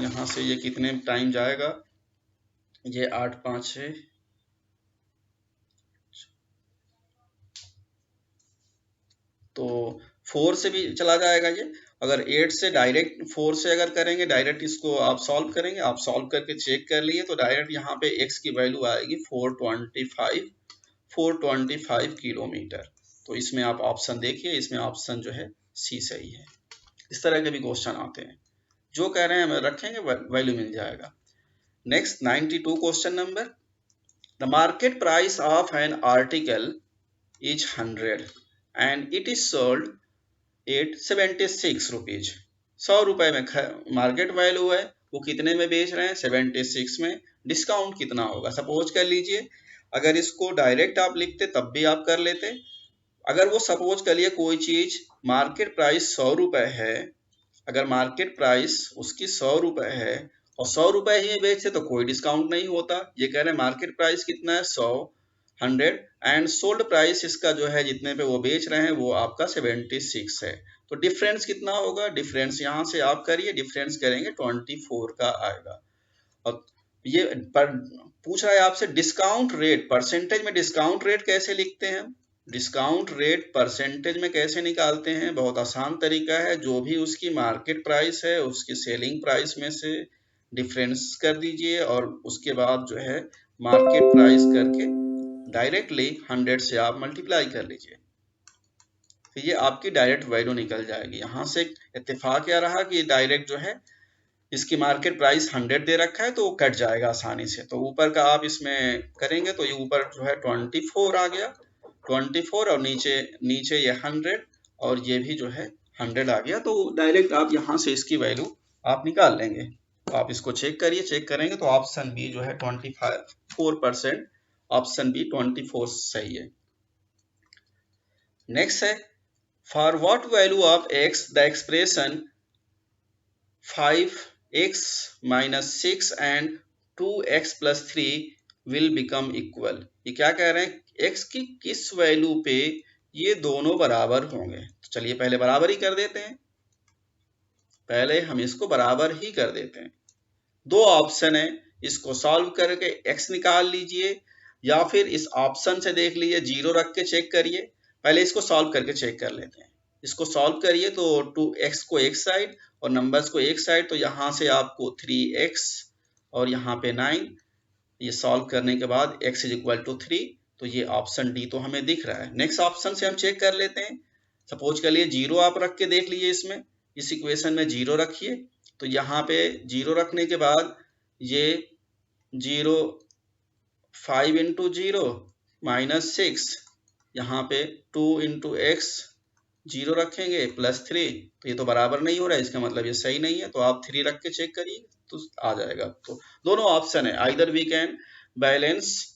यहाँ से ये कितने टाइम जाएगा, ये 8 5 6, तो 4 से भी चला जाएगा ये। अगर 8 से डायरेक्ट 4 से अगर करेंगे, डायरेक्ट इसको आप सॉल्व करेंगे, आप सॉल्व करके चेक कर लिए तो डायरेक्ट यहाँ पे x की वैल्यू आएगी 425 किलोमीटर। तो इसमें आप ऑप्शन देखिए, इसमें ऑप्शन जो है सी सही है। इस तरह के भी क्वेश्चन आते हैं, जो कह रहे हैं हमें रखेंगे वैल्यू मिल जाएगा। Next 92 question number, the market price of an article is 100 and it is sold at 76 rupees. 100 रुपए में मार्केट वैल्यू है, वो कितने में बेच रहे हैं? 76 में। डिस्काउंट कितना होगा? सपोज कर लीजिए, अगर इसको डायरेक्ट आप लिखते तब भी आप कर लेते। अगर वो सपोज कर लिए कोई चीज मार्केट प्राइस 100 रुपए है, अगर मार्केट प्राइस उसकी 100 रुपए है और 100 रुपए ही बेचते तो कोई डिस्काउंट नहीं होता। ये कह रहे हैं मार्केट प्राइस कितना है? 100 एंड सोल्ड प्राइस इसका जो है जितने पे वो बेच रहे हैं वो आपका 76 है। तो डिफरेंस कितना होगा? डिफरेंस यहाँ से आप करिए, डिफरेंस करेंगे 24 का आएगा। और ये पूछ रहा है आपसे डिस्काउंट रेट, परसेंटेज में डिस्काउंट रेट कैसे लिखते हैं? डिस्काउंट रेट परसेंटेज में कैसे निकालते हैं? बहुत आसान तरीका है, जो भी उसकी मार्केट प्राइस है उसकी सेलिंग प्राइस में से डिफरेंस कर दीजिए और उसके बाद जो है मार्केट प्राइस करके डायरेक्टली 100 से आप मल्टीप्लाई कर लीजिए, तो ये आपकी डायरेक्ट वैल्यू निकल जाएगी। यहाँ से इत्तेफाक क्या रहा कि डायरेक्ट जो है इसकी मार्केट प्राइस 100 दे रखा है तो वो कट जाएगा आसानी से। तो ऊपर का आप इसमें करेंगे तो ये ऊपर जो है 24 आ गया, 24 और नीचे नीचे ये 100 और ये भी जो है 100 आ गया। तो डायरेक्ट आप यहाँ से इसकी वैल्यू आप निकाल लेंगे। तो आप इसको चेक करिए, चेक करेंगे तो ऑप्शन बी जो है 4%, ऑप्शन बी 24 सही है। नेक्स्ट है, for what value of x the expression 5x minus 6 and 2x plus 3 will become equal। ये क्या कह रहे हैं? x की किस वैल्यू पे ये दोनों बराबर होंगे? तो चलिए पहले बराबर ही कर देते हैं, पहले हम इसको बराबर ही कर देते हैं। दो ऑप्शन है, इसको सॉल्व करके x निकाल लीजिए या फिर इस ऑप्शन से देख लीजिए, 0 रख के चेक करिए। पहले इसको सॉल्व करके चेक कर लेते हैं। इसको सॉल्व करिए तो 2x को एक साइड और नंबर्स को एक साइड, तो यहाँ से आपको 3x और यहाँ पे 9, ये सॉल्व करने के बाद x इज इक्वल टू 3, तो ये ऑप्शन डी तो हमें दिख रहा है। नेक्स्ट ऑप्शन से हम चेक कर लेते हैं। सपोज कर लिए 0 आप रख के देख लीजिए, इसमें इस इक्वेशन में 0 रखिए, तो यहाँ पे 0 रखने के बाद ये 0 5 इंटू 0 माइनस 6, यहाँ पे 2 इंटू एक्स 0 रखेंगे प्लस 3, तो ये तो बराबर नहीं हो रहा है, इसका मतलब ये सही नहीं है। तो आप 3 रख के चेक करिए तो आ जाएगा। तो दोनों ऑप्शन है, either we can balance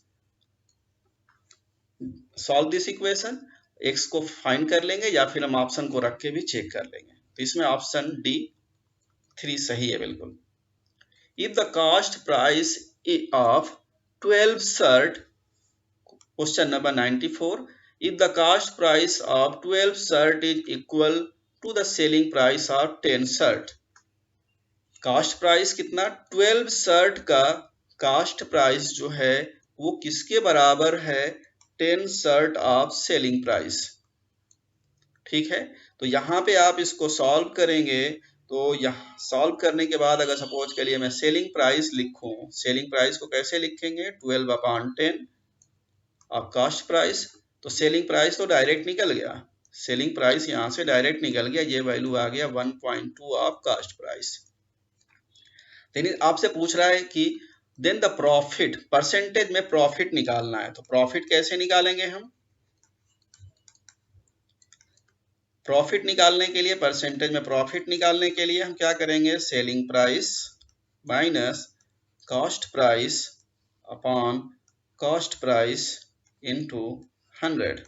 solve this equation, x को फाइंड कर लेंगे या फिर हम ऑप्शन को रख के भी चेक कर लेंगे। तो इसमें ऑप्शन डी 3 सही है बिल्कुल। If the cost price of 12 shirt, question number 94, if the cost price of 12 shirt is equal to the selling price of 10 shirt, cost price कितना? 12 शर्ट का कास्ट प्राइस जो है वो किसके बराबर है? 10 शर्ट ऑफ सेलिंग प्राइस। ठीक है, तो यहाँ पे आप इसको सॉल्व करेंगे तो यहाँ सॉल्व करने के बाद अगर सपोज के लिए मैं सेलिंग प्राइस लिखूं, सेलिंग प्राइस को कैसे लिखेंगे? 12 अपॉन 10 ऑफ कास्ट प्राइस। तो सेलिंग प्राइस तो डायरेक्ट निकल गया, सेलिंग प्राइस यहाँ से डायरेक्ट निकल गया, ये वैल्यू आ गया 1.2 ऑफ कास्ट प्राइस। लेकिन आपसे पूछ रहा है कि देन द प्रॉफिट, परसेंटेज में प्रॉफिट निकालना है। तो प्रॉफिट कैसे निकालेंगे हम? प्रॉफिट निकालने के लिए, परसेंटेज में प्रॉफिट निकालने के लिए हम क्या करेंगे? Selling price minus cost price upon cost price into 100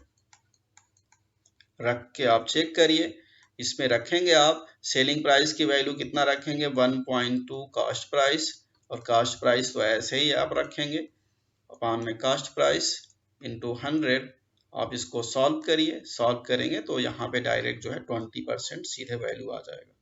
रख के आप चेक करिए। इसमें रखेंगे आप सेलिंग प्राइस की वैल्यू कितना रखेंगे? 1.2 कॉस्ट प्राइस, और कॉस्ट प्राइस तो ऐसे ही आप रखेंगे अपॉन में कॉस्ट प्राइस इनटू 100। आप इसको सॉल्व करिए, सॉल्व करेंगे तो यहाँ पे डायरेक्ट जो है 20% सीधे वैल्यू आ जाएगा।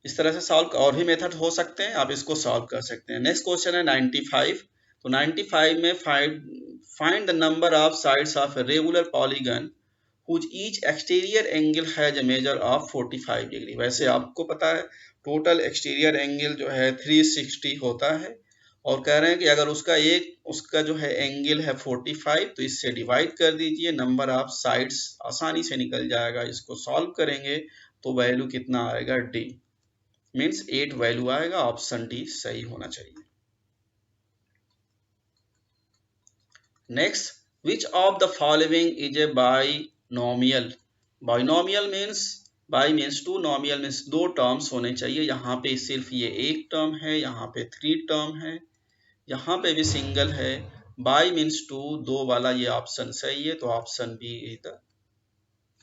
इस तरह से सॉल्व और भी मेथड हो सकते हैं, आप इसको सॉल्व कर सकते हैं। नेक्स्ट क्वेश्चन है 95। तो 95 में find the number of sides of a regular polygon whose each exterior angle has a measure of 45 degree. वैसे आपको पता है टोटल एक्सटीरियर एंगल जो है 360 होता है, और कह रहे हैं कि अगर उसका जो है एंगल है 45, तो इससे डिवाइड कर दीजिए, नंबर ऑफ साइड्स आसानी से निकल जाएगा। इसको सॉल्व करेंगे तो वैल्यू कितना आएगा? डी, मीन्स 8 वैल्यू आएगा। ऑप्शन डी सही होना चाहिए। Next, which of the following is a binomial? Binomial means, bi means two, nomial means दो टर्म्स होने चाहिए। यहाँ पे सिर्फ ये एक टर्म है, यहाँ पे 3 टर्म है, यहाँ पे भी सिंगल है। बाई मीन्स टू, दो वाला ये ऑप्शन सही है, तो option B is the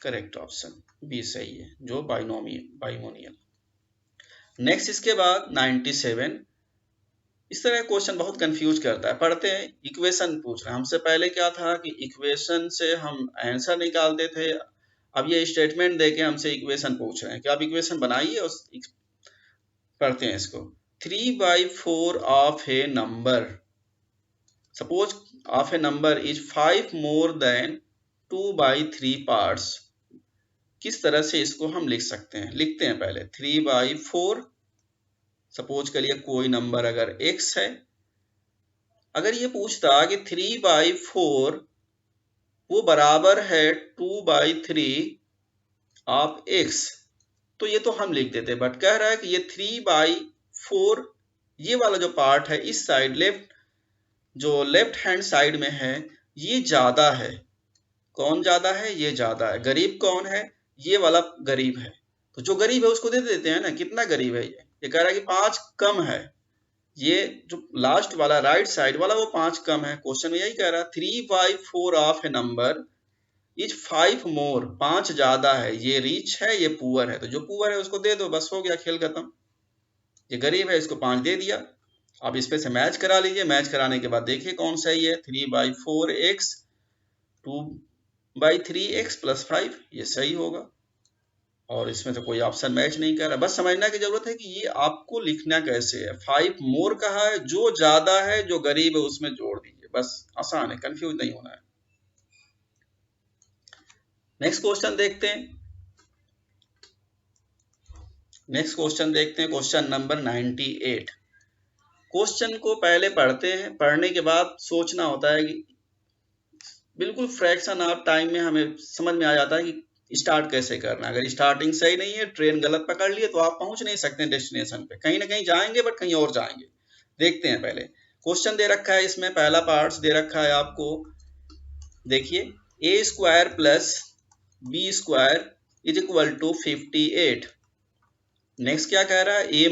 correct option. B सही है, जो बाइमोनियल। नेक्स्ट इसके बाद 97। इस तरह क्वेश्चन बहुत कंफ्यूज करता है। पढ़ते हैं, इक्वेशन पूछ रहे हैं हमसे। पहले क्या था कि इक्वेशन से हम आंसर निकालते थे, अब ये स्टेटमेंट देके हमसे इक्वेशन पूछ रहे हैं कि आप इक्वेशन बनाइए। पढ़ते हैं इसको। 3/4 of A number, suppose of A number is 5 more than 2/3 parts. किस तरह से इसको हम लिख सकते हैं? लिखते हैं पहले 3/4, सपोज करिए कोई नंबर अगर x है। अगर ये पूछता कि 3/4 वो बराबर है 2/3 ऑफ x, तो ये तो हम लिख देते, बट कह रहा है कि ये 3/4 ये वाला जो पार्ट है इस साइड लेफ्ट हैंड साइड में है, ये ज्यादा है। कौन ज्यादा है? ये ज्यादा है। गरीब कौन है? ये वाला गरीब है। तो जो गरीब है उसको दे देते हैं ना। कितना गरीब है? ये कह रहा है कि 5 कम है। ये जो लास्ट वाला राइट साइड वाला वो 5 कम है। क्वेश्चन में यही कह रहा है 3/4 ऑफ ए नंबर इज 5 मोर, 5 ज्यादा है। ये रिच है, ये पुअर है, तो जो पुअर है उसको दे दो, बस हो गया, खेल खत्म। ये गरीब है, इसको 5 दे दिया। अब इस पे से मैच करा लीजिए। मैच कराने के बाद देखिए कौन सही है। 3/4x 2/3x + 5, ये सही होगा। और इसमें तो कोई ऑप्शन मैच नहीं कर रहा। बस समझना की जरूरत है कि ये आपको लिखना कैसे है। 5 मोर कहा है, जो ज्यादा है, जो गरीब है उसमें जोड़ दीजिए, बस आसान है, कंफ्यूज नहीं होना है। नेक्स्ट क्वेश्चन देखते हैं। Question number 98। क्वेश्चन को पहले पढ़ते हैं, पढ़ने के बाद सोचना होता है कि बिल्कुल फ्रैक्शन ऑफ टाइम में हमें समझ में आ जाता है कि स्टार्ट कैसे करना है। अगर स्टार्टिंग सही नहीं है, ट्रेन गलत पकड़ लिए, तो आप पहुंच नहीं सकते डेस्टिनेशन पे। कहीं ना कहीं जाएंगे, बट कहीं और जाएंगे। देखते हैं पहले क्वेश्चन दे रखा है। इसमें पहला पार्ट दे रखा है आपको, देखिए, a² + b² = 58। नेक्स्ट क्या कह रहा है? a -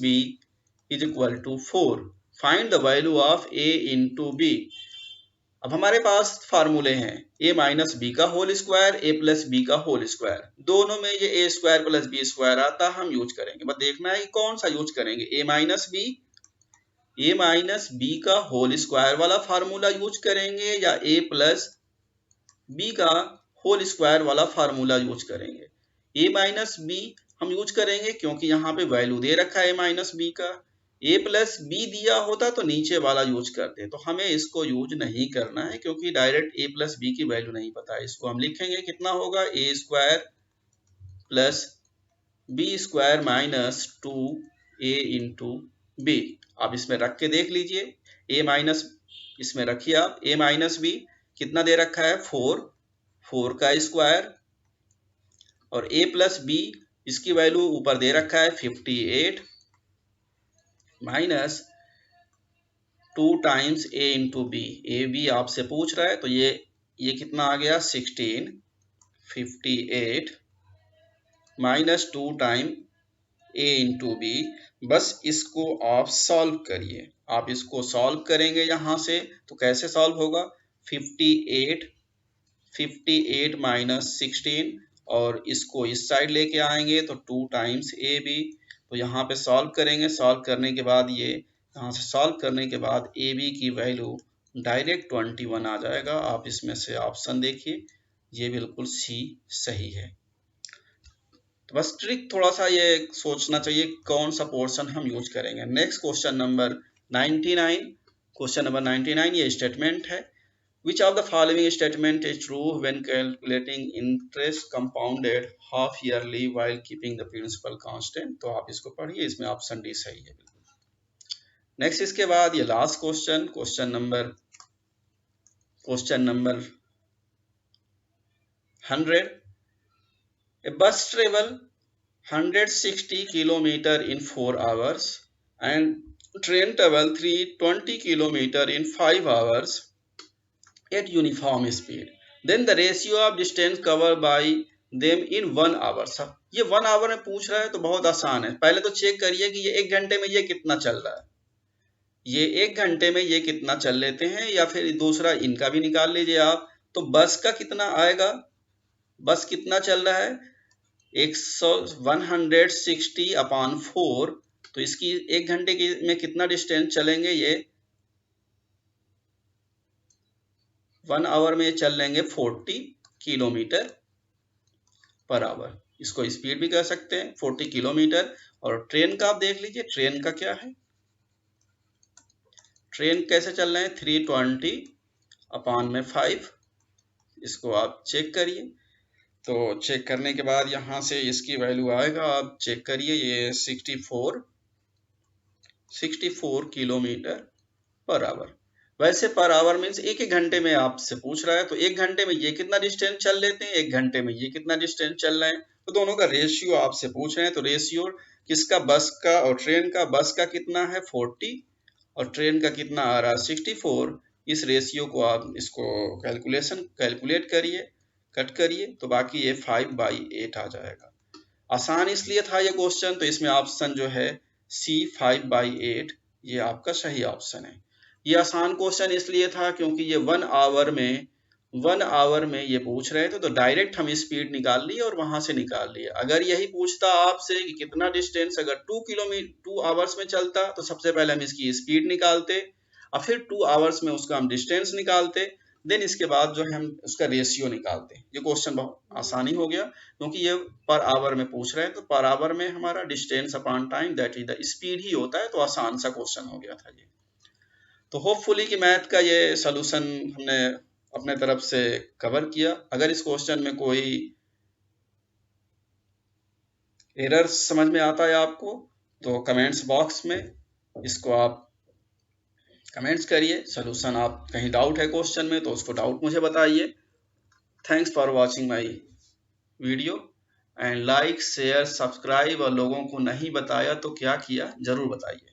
b = 4। Find the value of a into b। अब हमारे पास फार्मूले हैं a - b का होल स्क्वायर, a + b का होल स्क्वायर। दोनों में ये a² + b² आता, हम यूज करेंगे। बस देखना है कि कौन सा यूज करेंगे, a - b का होल स्क्वायर वाला फार्मूला यूज करेंगे, या a + b का होल स्क्वायर वाला फार्मूला यूज करेंगे। a - b हम यूज करेंगे क्योंकि यहाँ पे वैल्यू दे रखा है a - b का। a + b दिया होता तो नीचे वाला यूज करते, तो हमें इसको यूज नहीं करना है क्योंकि डायरेक्ट a + b की वैल्यू नहीं पता है। इसको हम लिखेंगे, कितना होगा? a² + b² - 2a into b। आप इसमें रख के देख लीजिए। इसमें रखिए आप a - b कितना दे रखा है? 4 का स्क्वायर, और a + b इसकी वैल्यू ऊपर दे रखा है 58, minus 2 times A into B. A B आपसे पूछ रहा है तो ये कितना आ गया 16, 58 माइनस 2 टाइम ए इंटू बी। बस इसको आप सॉल्व करिए। आप इसको सॉल्व करेंगे यहाँ से तो कैसे सॉल्व होगा, 58 माइनस 16 और इसको इस साइड लेके आएंगे तो 2 टाइम्स ए बी। तो यहाँ पे सॉल्व करेंगे, सॉल्व करने के बाद ये यहाँ से सॉल्व करने के बाद ए बी की वैल्यू डायरेक्ट 21 आ जाएगा। आप इसमें से ऑप्शन देखिए, ये बिल्कुल सी सही है। तो बस ट्रिक थोड़ा सा ये सोचना चाहिए कौन सा पोर्शन हम यूज करेंगे। Next question number 99। Question number 99 ये स्टेटमेंट है, which of the following statement is true when calculating interest compounded half yearly while keeping the principal constant. तो आप इसको पढ़िए, इसमें ऑप्शन डी सही है बिल्कुल। नेक्स्ट इसके बाद ये last question, question number 100। A bus travel 160 kilometer in 4 hours and train travel 320 kilometer in 5 hours at uniform speed. Then the ratio of distance covered by them in 1 hour. ये 1 hour में पूछ रहा है तो बहुत आसान है। पहले तो चेक करिए कि ये 1 घंटे में ये कितना चल रहा है। ये 1 घंटे में ये कितना चल लेते हैं, या फिर दूसरा इनका भी निकाल लीजिए आप। तो बस का कितना आएगा, बस कितना चल रहा है 160 अपॉन 4। तो इसकी 1 घंटे में कितना डिस्टेंस चलेंगे, ये 1 आवर में चल लेंगे 40 किलोमीटर पर आवर। इसको स्पीड भी कह सकते हैं 40 किलोमीटर। और ट्रेन का आप देख लीजिए, ट्रेन का क्या है, ट्रेन कैसे चल रहे हैं 320 अपॉन में 5। इसको आप चेक करिए। तो चेक करने के बाद यहाँ से इसकी वैल्यू आएगा, आप चेक करिए, ये 64 किलोमीटर पर आवर। वैसे पर आवर मीन्स 1 घंटे में आपसे पूछ रहा है, तो 1 घंटे में ये कितना डिस्टेंस चल लेते हैं, 1 घंटे में ये कितना डिस्टेंस चल रहे हैं। तो दोनों का रेशियो आपसे पूछ रहे हैं, तो रेशियो किसका, बस का और ट्रेन का। बस का कितना है 40 और ट्रेन का कितना आ रहा है 64। इस रेशियो को आप इसको कैलकुलेट करिए, कट करिए, तो बाकी ये 5/8 आ जाएगा। आसान इसलिए था ये क्वेश्चन, तो इसमें ऑप्शन जो है सी 5/8 ये आपका सही ऑप्शन है। ये आसान क्वेश्चन इसलिए था क्योंकि ये 1 आवर में ये पूछ रहे थे, तो डायरेक्ट हम स्पीड निकाल लिए और वहां से निकाल लिए। अगर यही पूछता आपसे कि कितना डिस्टेंस अगर 2 आवर्स में चलता, तो सबसे पहले हम इसकी स्पीड निकालते और फिर 2 आवर्स में उसका हम डिस्टेंस निकालते, देन इसके बाद जो है हम उसका रेशियो निकालते। ये क्वेश्चन बहुत आसानी हो गया क्योंकि ये पर आवर में पूछ रहे हैं, तो पर आवर में हमारा distance upon time that is the speed ही होता है। तो आसान सा क्वेश्चन हो गया था ये। तो होपफुली कि मैथ का ये सॉल्यूशन हमने अपने तरफ से कवर किया। अगर इस क्वेश्चन में कोई एरर समझ में आता है आपको, तो कमेंट्स बॉक्स में इसको आप कमेंट्स करिए। सॉल्यूशन आप कहीं डाउट है क्वेश्चन में तो उसको डाउट मुझे बताइए। Thanks for watching my video and like share subscribe. और लोगों को नहीं बताया तो क्या किया जरूर बताइए।